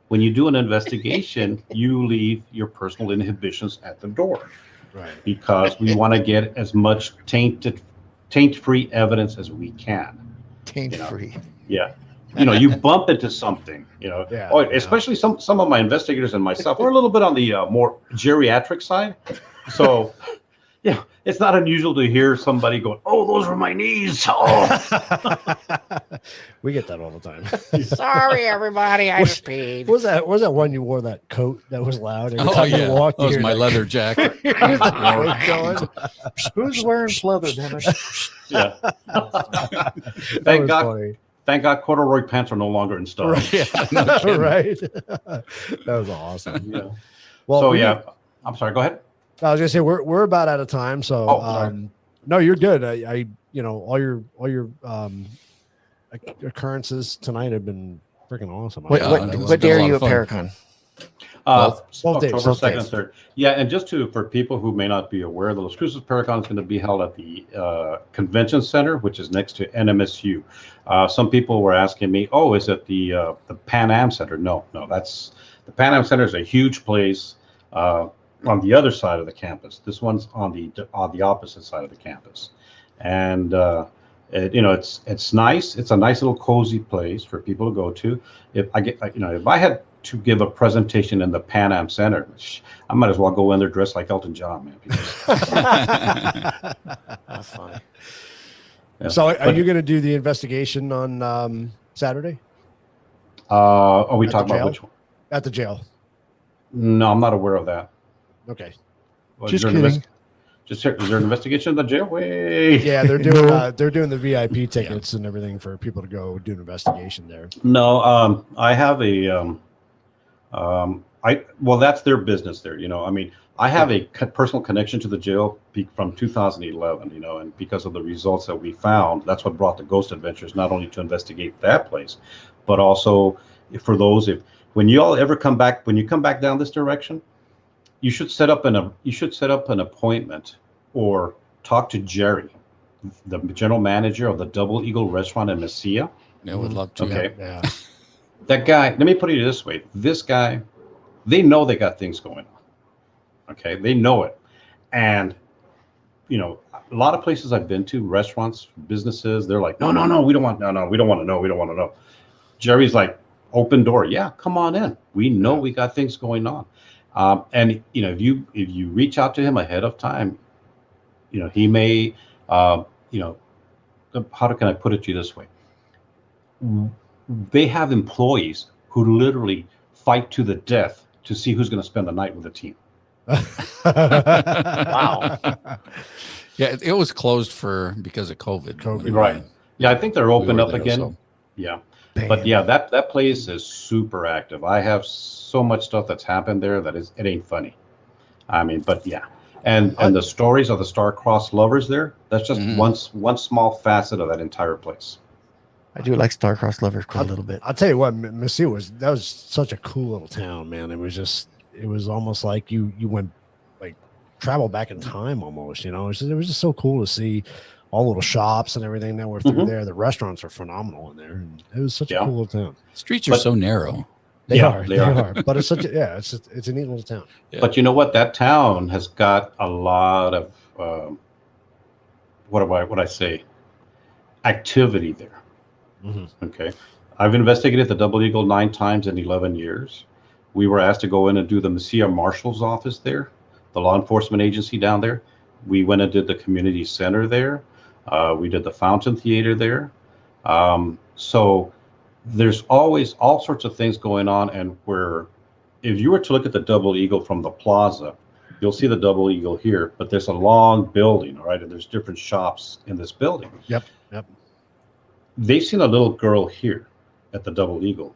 when you do an investigation, you leave your personal inhibitions at the door. Right. Because we want to get as much taint-free evidence as we can. Taint-free. Yeah. You bump into something, Yeah, especially some of my investigators and myself, we're a little bit on the more geriatric side. So, yeah, it's not unusual to hear somebody go, "Oh, those were my knees." Oh. We get that all the time. Sorry, everybody, I just peed. Was that one you wore that coat that was loud? Every Oh time you yeah, walked, that was you my hear leather jacket. Who's wearing leather, Dennis? Yeah. that Thank was God. funny. Thank God, corduroy pants are no longer in style. Right. Yeah, no kidding. Right. That was awesome. Yeah. Well, So yeah, I'm sorry. Go ahead. I was gonna say we're about out of time. So Sorry. no, you're good. I all your occurrences tonight have been freaking awesome. What, Yeah, what, that was what day a are lot you of at fun. Paracon? Both days. October 2nd and 3rd. Yeah, and just for people who may not be aware, the Las Cruces Paracon is going to be held at the Convention Center, which is next to NMSU. Some people were asking me, "Oh, is it the Pan Am Center?" No, that's the Pan Am Center is a huge place on the other side of the campus. This one's on the opposite side of the campus, and it's nice. It's a nice little cozy place for people to go to. If I had to give a presentation in the Pan Am Center, I might as well go in there dressed like Elton John, man. That's funny. Yeah. So are you going to do the investigation on Saturday Are we At talking the about jail? which one? at the jail? No, I'm not aware of that. Okay. Well, Just is there an kidding. is there an investigation in the jail? Wait. Yeah, they're doing the VIP tickets and everything for people to go do an investigation there. No, I have that's their business there. I have a personal connection to the jail from 2011, and because of the results that we found, that's what brought the Ghost Adventures, not only to investigate that place, but also for those, when you come back down this direction, you should set up an appointment or talk to Jerry, the general manager of the Double Eagle Restaurant in Mesilla. Yeah, would love to. Okay. Yeah. That guy, let me put it this way. This guy, they know they got things going on. Okay. They know it. And, a lot of places I've been to, restaurants, businesses, they're like, no, we don't want to know. Jerry's like, open door. Yeah, come on in. We know we got things going on. And, if you reach out to him ahead of time, he may, how can I put it to you this way? They have employees who literally fight to the death to see who's going to spend the night with the team. Wow. Yeah, it was closed because of COVID. Right. Yeah, I think they're open were up there, again. so. Yeah. But yeah, that place is super active. I have so much stuff that's happened there it ain't funny. I mean, but yeah. And the stories of the star-crossed lovers there, that's just one small facet of that entire place. I do like star-crossed lovers quite a little bit. I'll tell you what, Mesilla was such a cool little town, man. It was almost like you went like travel back in time almost, It was just so cool to see all the little shops and everything that were through there. The restaurants are phenomenal in there. And it was such a cool little town. Streets are so narrow. They are. But it's it's a neat little town. Yeah. But you know what? That town has got a lot of what I say, activity there. Okay, I've investigated the Double Eagle 9 times in 11 years. We were asked to go in and do the Mesilla Marshal's office there, the law enforcement agency down there. We went and did the community center there. We did the Fountain Theater there. So there's always all sorts of things going on, and if you were to look at the Double Eagle from the plaza, you'll see the Double Eagle here, but there's a long building, all right, and there's different shops in this building. Yep. They've seen a little girl here at the Double Eagle,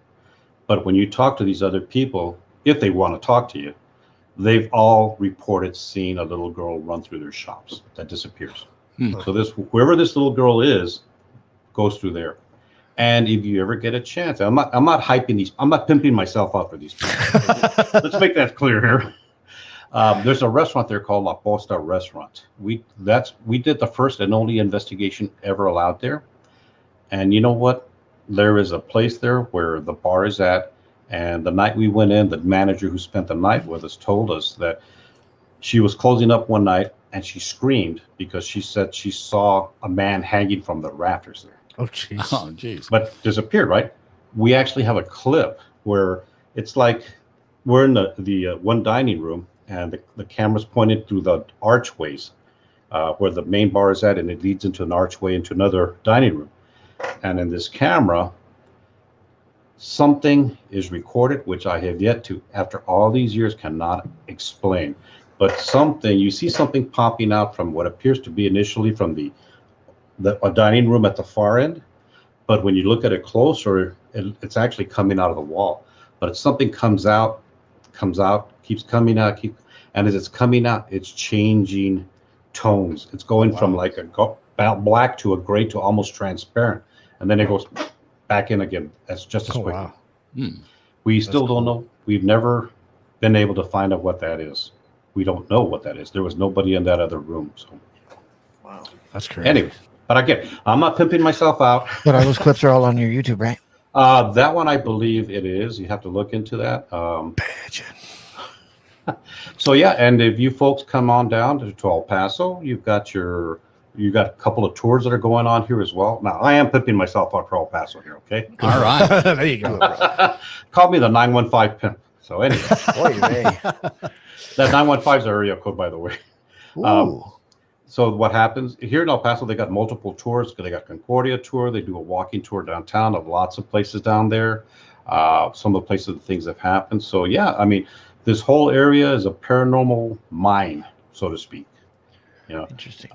but when you talk to these other people, if they want to talk to you, they've all reported seeing a little girl run through their shops that disappears. So whoever this little girl is goes through there. And if you ever get a chance, I'm not hyping these. I'm not pimping myself out for these people. Let's make that clear here. There's a restaurant there called La Posta Restaurant. We did the first and only investigation ever allowed there. And you know what? There is a place there where the bar is at. And the night we went in, the manager who spent the night with us told us that she was closing up one night and she screamed because she said she saw a man hanging from the rafters there. Oh, jeez. Oh, geez. But disappeared, right? We actually have a clip where it's like we're in the one dining room and the camera's pointed through the archways where the main bar is at, and it leads into an archway into another dining room. And in this camera, something is recorded, which I have yet to, after all these years, cannot explain. But you see something popping out from what appears to be initially from a dining room at the far end. But when you look at it closer, it's actually coming out of the wall. But it's something comes out, keeps coming out, and as it's coming out, it's changing tones. It's going from like a black to a gray to almost transparent. And then it goes back in again. That's just as quick. Wow. We still don't know. We've never been able to find out what that is. We don't know what that is. There was nobody in that other room. So, Wow. That's crazy. anyway, but I'm not pimping myself out. But all those clips are all on your YouTube, right? That one, I believe it is. You have to look into that. So yeah, and if you folks come on down to El Paso, you've got a couple of tours that are going on here as well. Now, I am pimping myself out for El Paso here, okay? All right. There you go. Call me the 915 pimp. So anyway, Boy, hey. that 915 is our area code, by the way. Ooh. So what happens here in El Paso, they got multiple tours. They got Concordia tour. They do a walking tour downtown of lots of places down there. Some of the places, the things have happened. So yeah, I mean, this whole area is a paranormal mine, so to speak. You know. Interesting.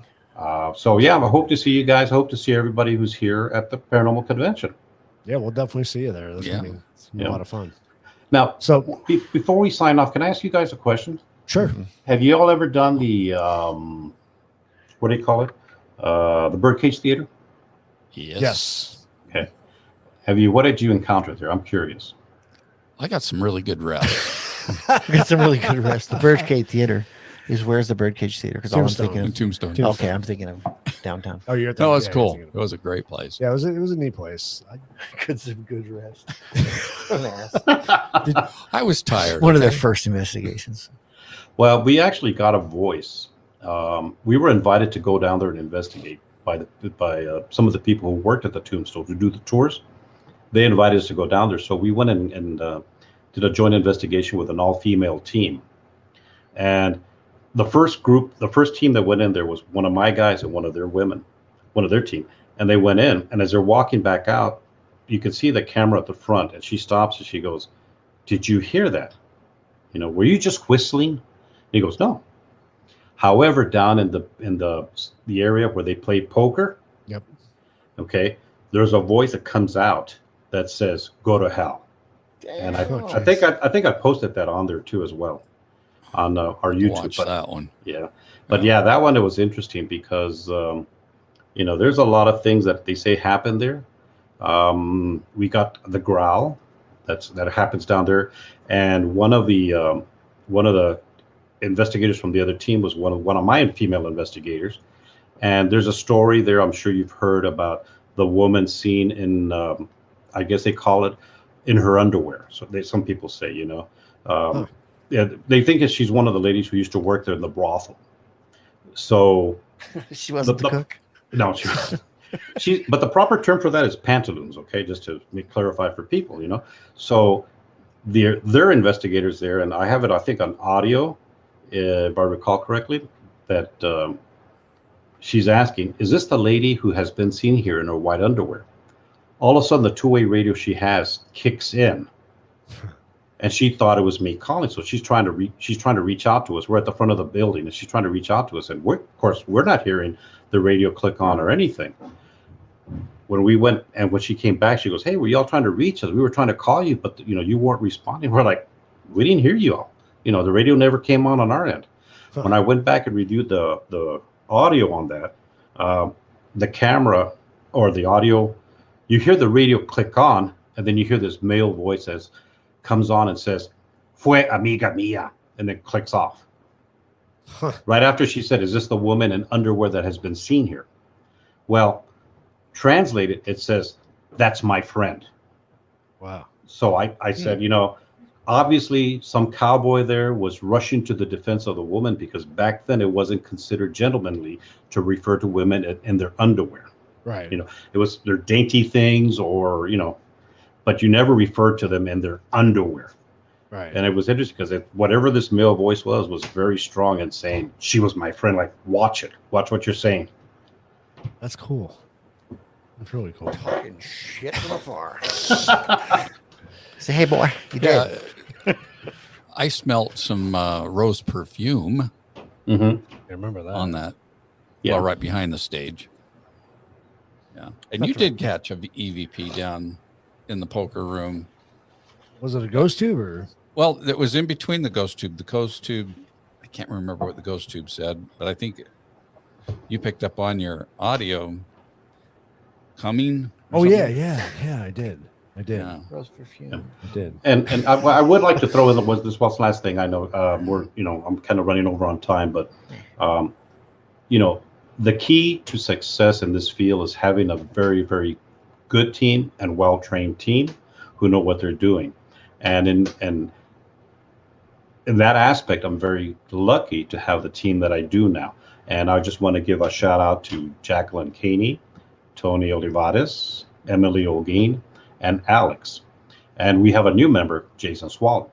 So yeah, I hope to see you guys. I hope to see everybody who's here at the paranormal convention. Yeah, we'll definitely see you there. That's gonna be a lot of fun. Now, So before we sign off, can I ask you guys a question? sure. Have you all ever done the what do you call it? The Birdcage Theater? Yes. Yes. Okay. What did you encounter there? I'm curious. I got some really good rest. We got some really good rest. The Birdcage Theater is where's the Birdcage Theater? Because all I'm Tombstone. thinking in of. Tombstone. Okay, I'm thinking of downtown. Oh, you're. No, it's yeah, cool. you're It was a great place. Yeah, it was a neat place. Good, some good rest. I was tired. One of their okay? first investigations. Well, we actually got a voice. We were invited to go down there and investigate by some of the people who worked at the Tombstone to do the tours. They invited us to go down there, so we went and did a joint investigation with an all-female team. And the first team that went in there was one of my guys and one of their women, one of their team. And they went in, and as they're walking back out, you can see the camera at the front, and she stops and she goes, "Did you hear that? Were you just whistling?" And he goes, "No." However, down in the area where they played poker, Yep. okay, there's a voice that comes out that says, "Go to hell." And I think I posted that on there too as well on our YouTube. Watch that one. Yeah, but yeah, that one, it was interesting because there's a lot of things that they say happen there. We got the growl that happens down there, and one of the investigators from the other team was one of my female investigators, and there's a story there I'm sure you've heard about the woman seen in I guess they call it in her underwear. So some people say, yeah, they think that she's one of the ladies who used to work there in the brothel. So She wasn't the cook. no, but the proper term for that is pantaloons. Okay, just to clarify for people, So they're investigators there, and I have it, I think, on audio, if I recall correctly, that she's asking, "Is this the lady who has been seen here in her white underwear?" All of a sudden, the two-way radio she has kicks in, and she thought it was me calling. So she's trying to reach out to us. We're at the front of the building, and she's trying to reach out to us, and we're not hearing the radio click on or anything. When we went, and when she came back, she goes, "Hey, were y'all trying to reach us? We were trying to call you, but you weren't responding." We're like, "We didn't hear you all. The radio never came on our end." Huh. When I went back and reviewed the audio on that, the camera or the audio You hear the radio click on, and then you hear this male voice comes on and says, "Fue amiga mía," and then clicks off. Huh. Right after she said, "Is this the woman in underwear that has been seen here?" Well, translated, it says, "That's my friend." Wow. So I said, obviously some cowboy there was rushing to the defense of the woman, because back then it wasn't considered gentlemanly to refer to women in their underwear. Right. It was their dainty things, or, but you never referred to them in their underwear. Right. And it was interesting because whatever this male voice was very strong in saying, "She was my friend." Like, watch what you're saying. That's cool. That's really cool. Talking shit from afar. Say, hey, boy, you dead? I smelt some rose perfume Mm-hmm. I remember that. on that. Yeah. Well, right behind the stage. Yeah. And you did catch a EVP down in the poker room. Was it a ghost tube or? Well, it was in between the ghost tube. The ghost tube, I can't remember what the ghost tube said, but I think you picked up on your audio coming. Oh, yeah. I did. Yeah. Rose perfume. I did. And I would like to throw in this was the last thing. I know I'm kind of running over on time, but the key to success in this field is having a very, very good team and well-trained team who know what they're doing. And in that aspect, I'm very lucky to have the team that I do now. And I just want to give a shout out to Jacqueline Caney, Tony Olivares, Emily Olguin, and Alex. And we have a new member, Jason Swallow.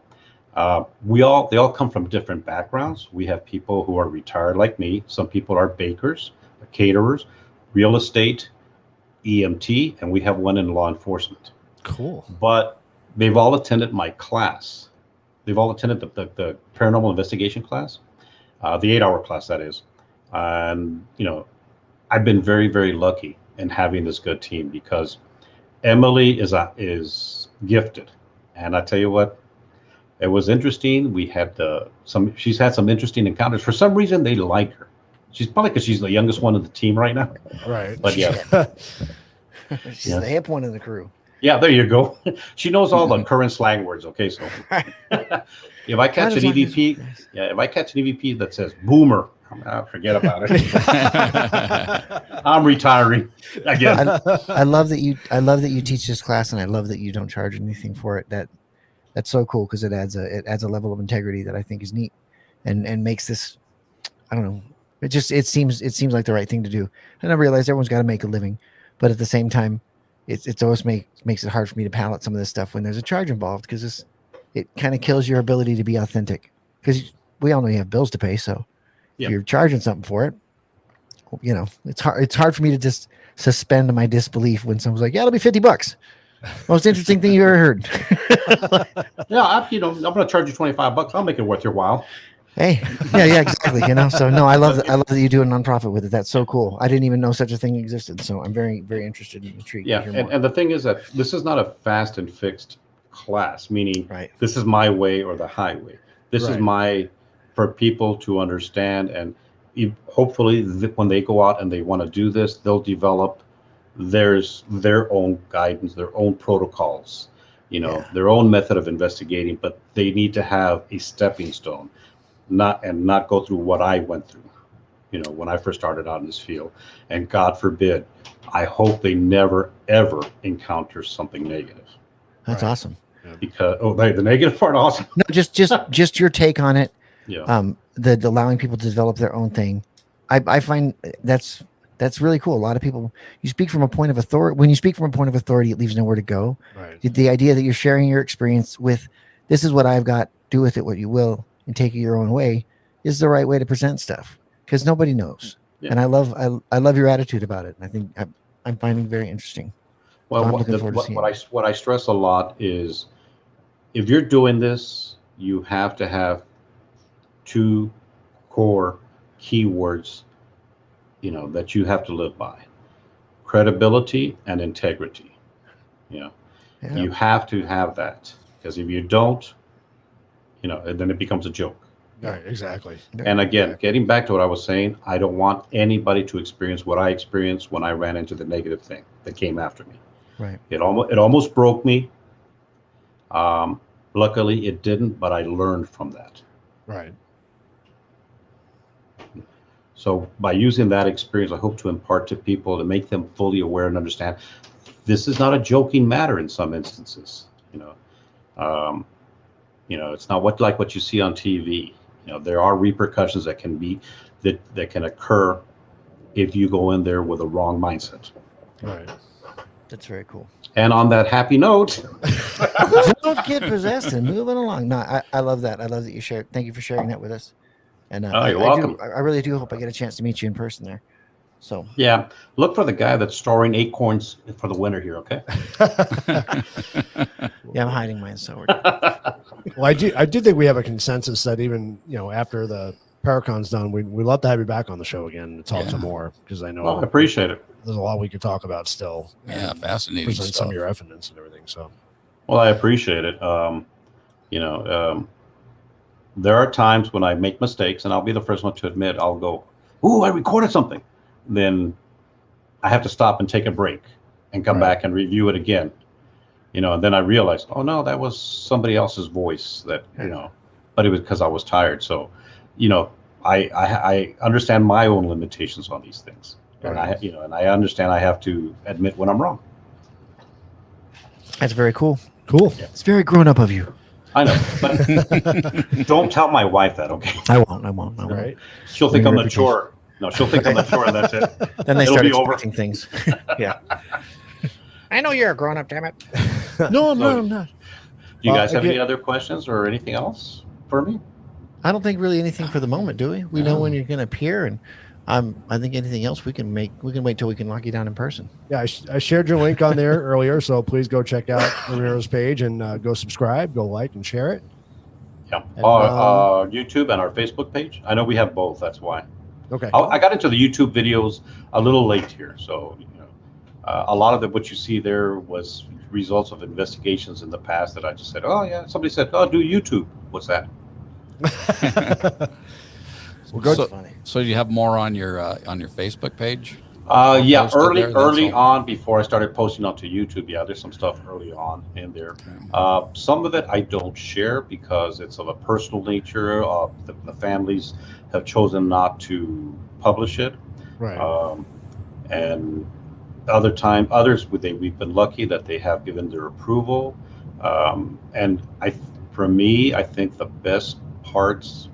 They all come from different backgrounds. We have people who are retired like me. Some people are bakers, caterers, real estate, EMT, and we have one in law enforcement. Cool. But they've all attended my class. They've all attended the paranormal investigation class, the 8-hour class, that is. And, I've been very, very lucky in having this good team, because Emily is gifted. And I tell you what, it was interesting. We had she's had some interesting encounters. For some reason, they like her. She's probably because she's the youngest one of the team right now. Right. But yeah. She's the hip one in the crew. Yeah, there you go. She knows all the current slang words. Okay, so if I catch an EVP, that says boomer, forget about it. I'm retiring again. I love that you teach this class, and I love that you don't charge anything for it. That's so cool, because it adds a level of integrity that I think is neat, and makes this, I don't know, it seems like the right thing to do. And I realize everyone's got to make a living, but at the same time, it's always makes it hard for me to palate some of this stuff when there's a charge involved, because it kind of kills your ability to be authentic, because we all know you have bills to pay. So if you're charging something for it, it's hard for me to just suspend my disbelief when someone's like, yeah, it'll be $50. Most interesting thing you ever heard. Yeah, I'm going to charge you $25. I'll make it worth your while. Hey, yeah, exactly. So no, I love that you do a nonprofit with it. That's so cool. I didn't even know such a thing existed. So I'm very, very interested and intrigued. Yeah, and the thing is that this is not a fast and fixed class, meaning this is my way or the highway. This is for people to understand, and hopefully when they go out and they want to do this, they'll develop their own guidance, their own protocols, their own method of investigating, but they need to have a stepping stone. Not go through what I went through, when I first started out in this field. And God forbid, I hope they never, ever encounter something negative. That's awesome. Because the negative part, awesome. No, just your take on it. Yeah. The allowing people to develop their own thing. I find that's really cool. A lot of people, you speak from a point of authority. When you speak from a point of authority, it leaves nowhere to go. Right. The idea that you're sharing your experience with, this is what I've got, do with it what you will, and take it your own way, is the right way to present stuff, because nobody knows. Yeah. And I love your attitude about it. And I think I'm finding it very interesting. Well, so what I stress a lot is, if you're doing this, you have to have 2 core keywords, that you have to live by: credibility and integrity. You have to have that, because if you don't, then it becomes a joke. Right, exactly. And again, getting back to what I was saying, I don't want anybody to experience what I experienced when I ran into the negative thing that came after me. Right. It almost broke me. Luckily, it didn't, but I learned from that. Right. So by using that experience, I hope to impart to people to make them fully aware and understand this is not a joking matter in some instances. It's not what you see on TV. There are repercussions that can occur if you go in there with a wrong mindset. Right. That's very cool. And on that happy note, Don't get possessed and moving along. No, I love that. I love that you shared. Thank you for sharing that with us. And you're welcome. I really do hope I get a chance to meet you in person there. So yeah, look for the guy that's storing acorns for the winter here. Okay. yeah, I'm hiding mine. So Well, I do think we have a consensus that even after the Paracon's done, we'd love to have you back on the show again to talk some more, because I know I appreciate it. There's a lot we could talk about still. Yeah, fascinating present stuff. some of your evidence and everything. So, well, I appreciate it. There are times when I make mistakes, and I'll be the first one to admit. I'll go, "Ooh, I recorded something." Then I have to stop and take a break and come back and review it again. And then I realized, oh no, that was somebody else's voice. But it was because I was tired. So, I understand my own limitations on these things, and I understand I have to admit when I'm wrong. that's very cool. cool. It's very grown up of you. I know, but don't tell my wife that, okay? I won't. Right. She'll think I'm mature. No, she'll think I'm mature, and that's it. Then they It'll start be over. expecting things. Yeah. I know you're a grown up, damn it. No, I'm not. Do you Well, guys have again- any other questions or anything else for me? I don't think really anything for the moment, do we? We know when you're going to appear, and I think anything else we can wait till we can lock you down in person. Yeah, I shared your link on there earlier, so please go check out Ramiro's page and go subscribe, go like and share it. Yeah. And, YouTube and our Facebook page. I know we have both. That's why. Okay. I got into the YouTube videos a little late here, so a lot of what you see there was results of investigations in the past that I just said, oh yeah, somebody said, oh, do YouTube. What's that? Well, good. So you have more on your Facebook page? Yeah, Posted there, that's early all. on before I started posting onto YouTube. Yeah, there's some stuff early on in there. Some of it I don't share because it's of a personal nature. The families have chosen not to publish it. Right. And others we've been lucky that they have given their approval. And for me, I think the best parts,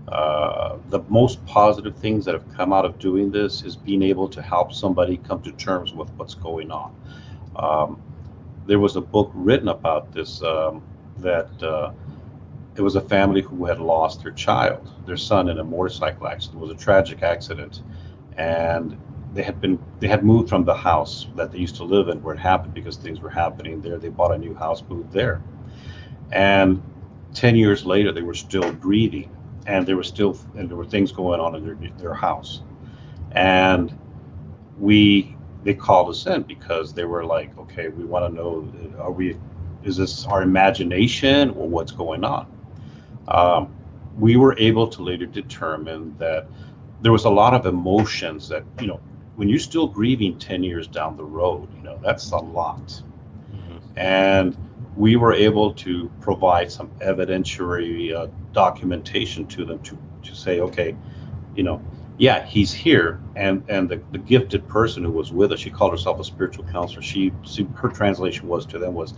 the most positive things that have come out of doing this is being able to help somebody come to terms with what's going on. There was a book written about this that it was a family who had lost their son in a motorcycle accident. It was a tragic accident, and they had moved from the house that they used to live in where it happened because things were happening there. They bought a new house, moved there, and 10 years later they were still grieving, and there were things going on in their house, and they called us in because they were like, okay, we want to know, is this our imagination or what's going on? We were able to later determine that there was a lot of emotions that, when you're still grieving 10 years down the road, that's a lot. And we were able to provide some evidentiary documentation to them to say, okay, yeah, he's here. And the gifted person who was with us, she called herself a spiritual counselor. Her translation to them was,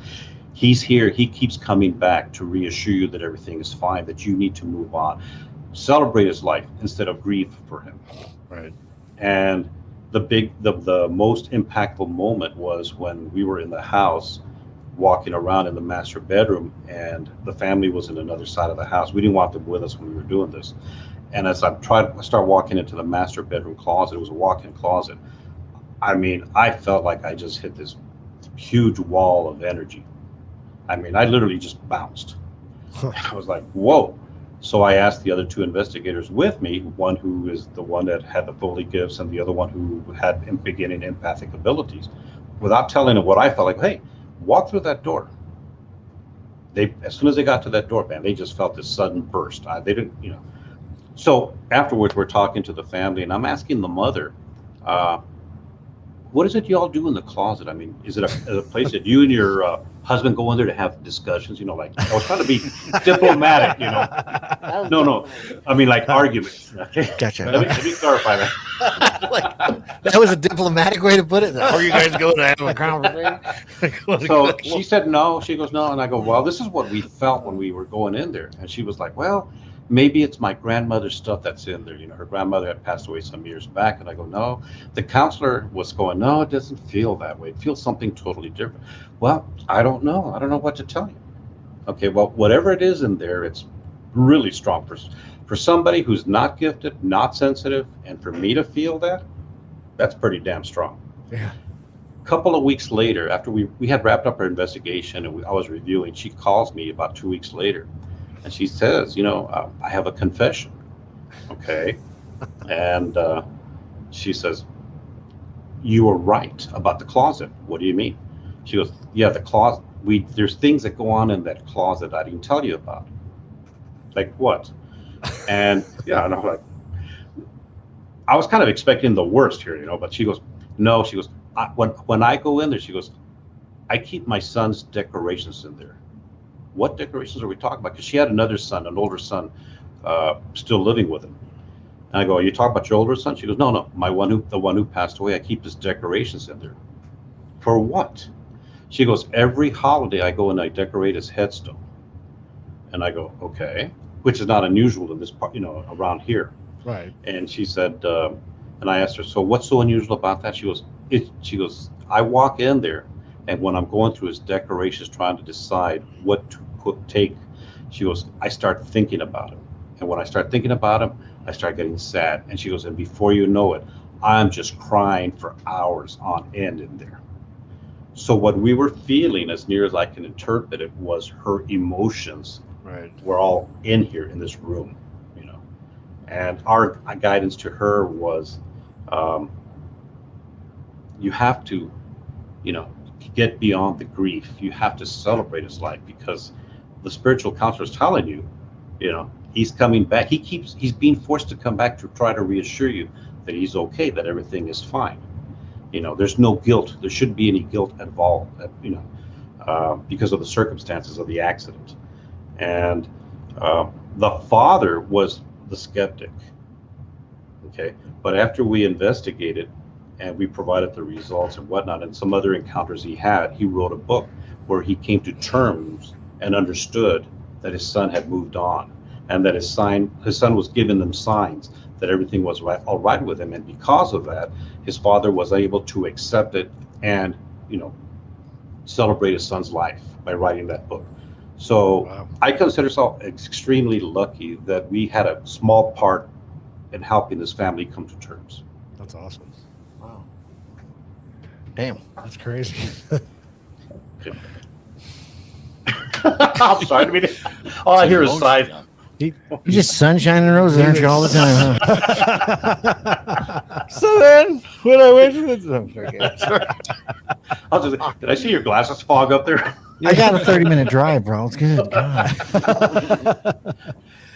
he's here. He keeps coming back to reassure you that everything is fine, that you need to move on. Celebrate his life instead of grieve for him. Right. And the most impactful moment was when we were in the house walking around in the master bedroom, and the family was in another side of the house. We didn't want them with us when we were doing this. And as I start walking into the master bedroom closet, it was a walk-in closet. I mean, I felt like I just hit this huge wall of energy. I mean, I literally just bounced. I was like, whoa. So I asked the other two investigators with me, one who is the one that had the Foley gifts and the other one who had beginning empathic abilities, without telling them what I felt like, hey, walk through that door. As soon as they got to that door, man, they just felt this sudden burst. They didn't, So afterwards, we're talking to the family, and I'm asking the mother, what is it you all do in the closet? I mean, is it a place that you and your husband go in there to have discussions? You know, like I was trying to be diplomatic. You know, no. I mean, like arguments. Okay. Gotcha. Let me clarify that. That was a diplomatic way to put it. Are you guys going to have a conversation? So she said no. She goes no, and I go, well, this is what we felt when we were going in there. And she was like, well, maybe it's my grandmother's stuff that's in there. You know, her grandmother had passed away some years back. And I go, no. The counselor was going, no, it doesn't feel that way. It feels something totally different. Well, I don't know. I don't know what to tell you. Okay, well, whatever it is in there, it's really strong. For somebody who's not gifted, not sensitive, and for me to feel that, that's pretty damn strong. Yeah. A couple of weeks later, after we had wrapped up our investigation and I was reviewing, she calls me about 2 weeks later. And she says, you know, I have a confession. Okay. And she says, you were right about the closet. What do you mean? She goes, yeah, the closet. There's things that go on in that closet I didn't tell you about. Like what? And yeah, I know, like, I was kind of expecting the worst here, you know, but she goes, no, she goes, when I go in there, she goes, I keep my son's decorations in there. What decorations are we talking about? Because she had another son, an older son, still living with him. And I go, are you talking about your older son? She goes, no, the one who passed away. I keep his decorations in there. For what? She goes, every holiday I go and I decorate his headstone. And I go, okay, which is not unusual in this part, you know, around here. Right. And she said, and I asked her, so what's so unusual about that? She goes, I walk in there, and when I'm going through his decorations, trying to decide what to take, she goes, I start thinking about him. And when I start thinking about him, I start getting sad. And she goes, and before you know it, I'm just crying for hours on end in there. So what we were feeling, as near as I can interpret it, was her emotions were all in here in this room, you know. And our guidance to her was, you have to, you know, get beyond the grief. You have to celebrate his life, because the spiritual counselor is telling you, you know, he's coming back. He's being forced to come back to try to reassure you that he's okay, that everything is fine. You know, there's no guilt. There shouldn't be any guilt involved, you know, because of the circumstances of the accident. And the father was the skeptic. Okay, but after we investigated and we provided the results and whatnot, and some other encounters he had, he wrote a book where he came to terms and understood that his son had moved on, and that his son was giving them signs that everything was all right with him. And because of that, his father was able to accept it and, you know, celebrate his son's life by writing that book. So wow. I consider myself extremely lucky that we had a small part in helping this family come to terms. That's awesome. Wow. Damn. That's crazy. I'm sorry. I mean, all I hear is sighs. You just sunshine and roses, aren't you, all the time, huh? So then, when I went to the... Did I see your glasses fog up there? I got a 30-minute drive, bro. It's good. God.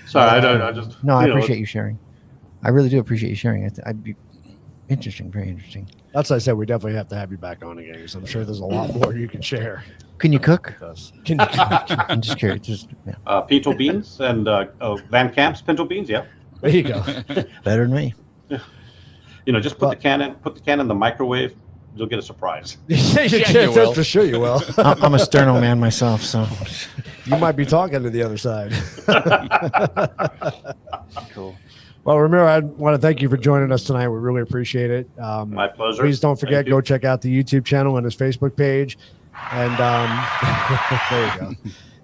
Sorry, I just... No, I appreciate you sharing. I really do appreciate you sharing. I'd be interesting, very interesting. That's what I said. We definitely have to have you back on again, because I'm sure there's a lot more you can share. Can you cook? Can you cook? I'm just curious. Just, yeah. Pinto beans and Van Camp's pinto beans. Yeah. There you go. Better than me. You know, just put the can in the microwave. You'll get a surprise. That's for sure you will. I'm a sterno man myself, so you might be talking to the other side. Cool. Well, Ramiro, I want to thank you for joining us tonight. We really appreciate it. My pleasure. Please don't forget, go check out the YouTube channel and his Facebook page. And there you go.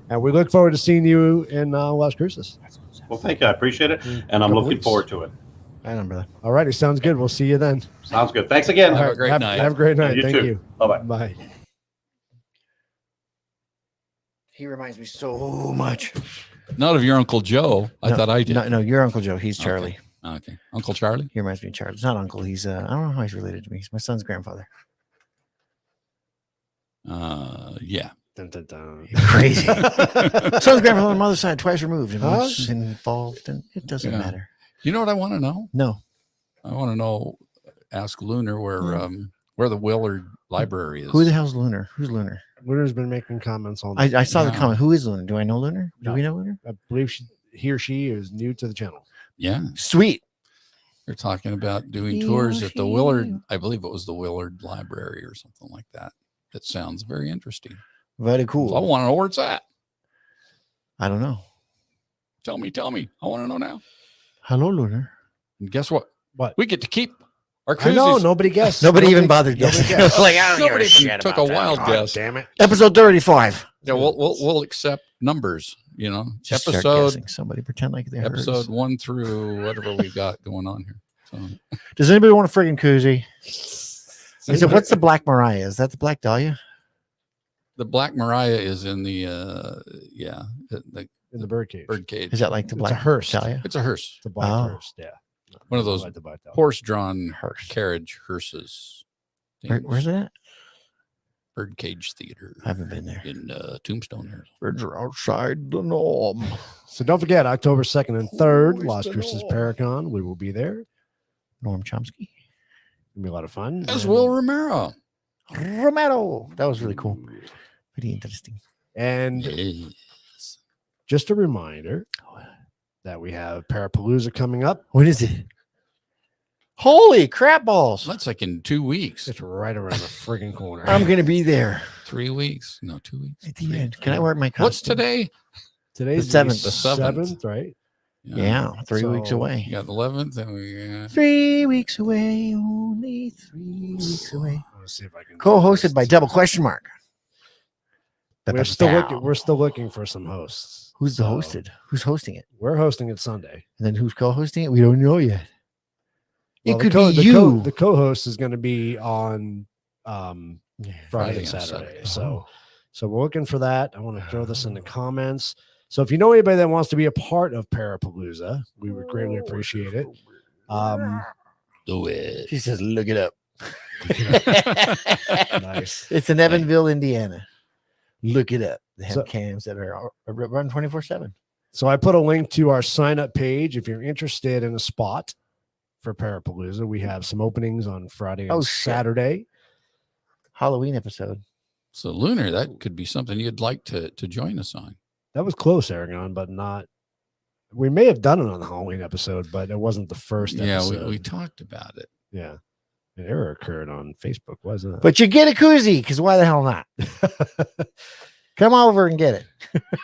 And we look forward to seeing you in Las Cruces. Well, thank you. I appreciate it. And I'm looking forward to it. I know, brother. All righty. Sounds good. We'll see you then. Sounds good. Thanks again. Have a great night. Have a great night. Thank too. you. Bye-bye. Bye. He reminds me so much. Not of your Uncle Joe. I thought I did. No, your Uncle Joe. He's Charlie. Okay. Uncle Charlie? He reminds me of Charlie. It's not uncle. He's I don't know how he's related to me. He's my son's grandfather. Yeah. Dun, dun, dun. Crazy. Son's grandfather on the mother's side, twice removed, and once involved, and it doesn't matter. You know what I want to know? No. I want to know. Ask Lunar where where the Willard Library is. Who the hell's Lunar? Who's Lunar? Luner's been making comments on. I saw the Yeah. comment. Who is Lunar? Do I know Lunar? Do No. we know Lunar? I believe he or she is new to the channel. Yeah, Sweet. they're talking about doing He tours or at the she. Willard. I believe it was the Willard Library or something like that. That sounds very interesting. Very I cool. want to know where it's at. I don't know. Tell me. I want to know now. Hello, Lunar. And guess what? What? We get to keep our I know. koozies. Nobody guessed. Nobody even bothered Nobody guessing. guessed. Like, I don't give Nobody a shit even took a about that. wild God guess. damn it. Episode 35. Yeah, we'll accept numbers. You know, Just start episode guessing. Somebody pretend like they're episode 1 through whatever we've got going on here. So Does anybody want a friggin' koozie? Is it what's the Black Mariah? Is that the Black Dahlia? the Black Mariah is in the In the birdcage. birdcage. Is that like the It's Black a hearse. Dahlia? It's a hearse, It's a black Oh. hearse. Yeah. one of those Like the black dog. horse-drawn Hearse. carriage hearses. Where's it at? Birdcage Theater. I haven't been there. In Tombstone here. Birds are outside the norm. So don't forget, October 2nd and 3rd, Where's Las the Cruces norm? Paracon. We will be there. Norm Chomsky. It'll be a lot of fun. As And- Will Romero. Romero. That was really cool. Pretty interesting. And Yes. just a reminder that we have Parapalooza coming up. What is it? Holy crap balls. That's like in 2 weeks. It's right around the friggin' corner. I'm going to be there 3 weeks. No, 2 weeks. at the end. Can I wear my costume? What's today? Today's the the 7th. 7th, right? Yeah, 3 weeks So- You away. got the 11th and we 3 weeks away. Only 3 weeks away. Let's see if I can. Co-hosted by Double Question Mark. We're still looking for some hosts. Who's the So, hosted? Who's hosting it? We're hosting it Sunday. And then who's co-hosting it? We don't know yet. Well, It could be you. The co-host is going to be on Yeah. Friday and and Saturday. Saturday. So we're looking for that. I want to throw this in the comments. So if you know anybody that wants to be a part of Parapalooza, we would greatly appreciate it. do it. She says, look it up. Nice. It's in Evansville, Indiana. Look it up. They have So- cams that are run 24/7. So I put a link to our sign up page. If you're interested in a spot for Parapalooza, we have some openings on Friday and Oh, shit. Saturday. Halloween episode. So Lunar, that could be something you'd like to join us on. That was close, Aragon, but not. We may have done it on the Halloween episode, but it wasn't the first Yeah, episode. we talked about it. Yeah. An error occurred on Facebook, wasn't it? But you get a koozie, because why the hell not? Come over and get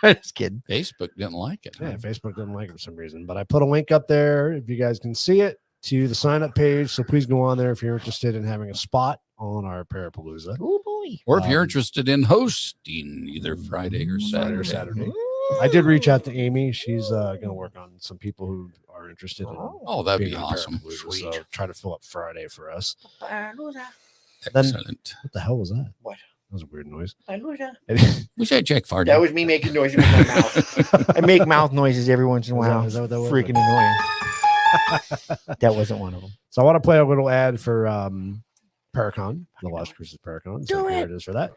it. Just kidding. Facebook didn't like it. Yeah, huh? Facebook didn't like it for some reason, but I put a link up there if you guys can see it to the sign up page. So please go on there if you're interested in having a spot on our Parapalooza. Oh boy. Or if you're Um, interested in hosting either Friday or Friday or Saturday. Saturday. I did reach out to Amy. She's going to work on some people who are interested in Oh, that'd be being on awesome. Parapalooza. Sweet. So try to fill up Friday for us. Then- Excellent. What the hell was that? What? That was a weird noise. We say Jack farted. That was me making noises with my mouth. I make mouth noises every once in a Is that- while. is that what that was? Freaking annoying. That wasn't one of them. So I want to play a little ad for Paracon, the Las Cruces Paracon. So Do here it. it is for that.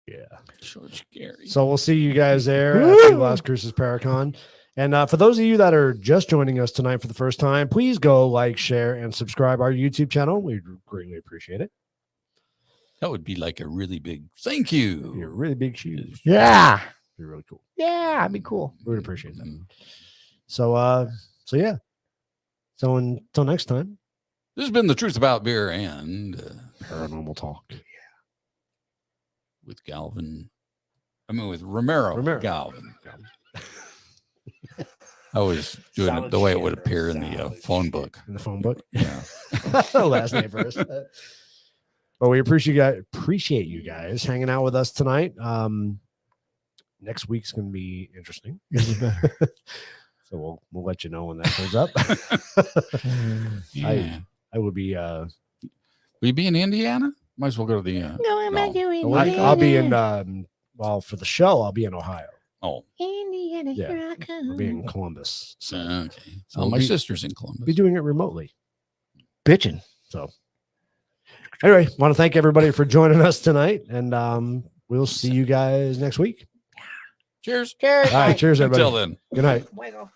Yeah. So scary. So we'll see you guys there at the Las Cruces Paracon. And for those of you that are just joining us tonight for the first time, please go like, share, and subscribe our YouTube channel. We'd greatly appreciate it. That would be like a really big thank You're you. really big shoes. Yeah. You're really cool. Yeah, that'd be cool. We would appreciate that. Mhm. So yeah. So until next time, This has been the truth about beer and paranormal talk. with Galvan. I mean, with Ramiro Ramiro. Galvan. I was doing it Solid the way it would shit, appear in the solid phone shit. book. In the phone book. Yeah. Last name first. Well, we appreciate you guys hanging out with us tonight. Next week's going to be interesting. So we'll let you know when that comes up. Yeah. I would be Will you be in Indiana? Might as well go to the. I'll be in well, for the show I'll be in Ohio. Oh, Indiana, Yeah. here I come. I'll be in Columbus. So okay. So Oh, my we- sister's in Columbus. be doing it remotely. Bitching. So anyway, want to thank everybody for joining us tonight, and we'll see you guys next week. Cheers. Cheers. All right, cheers everybody. Until then. Good night. Fuego.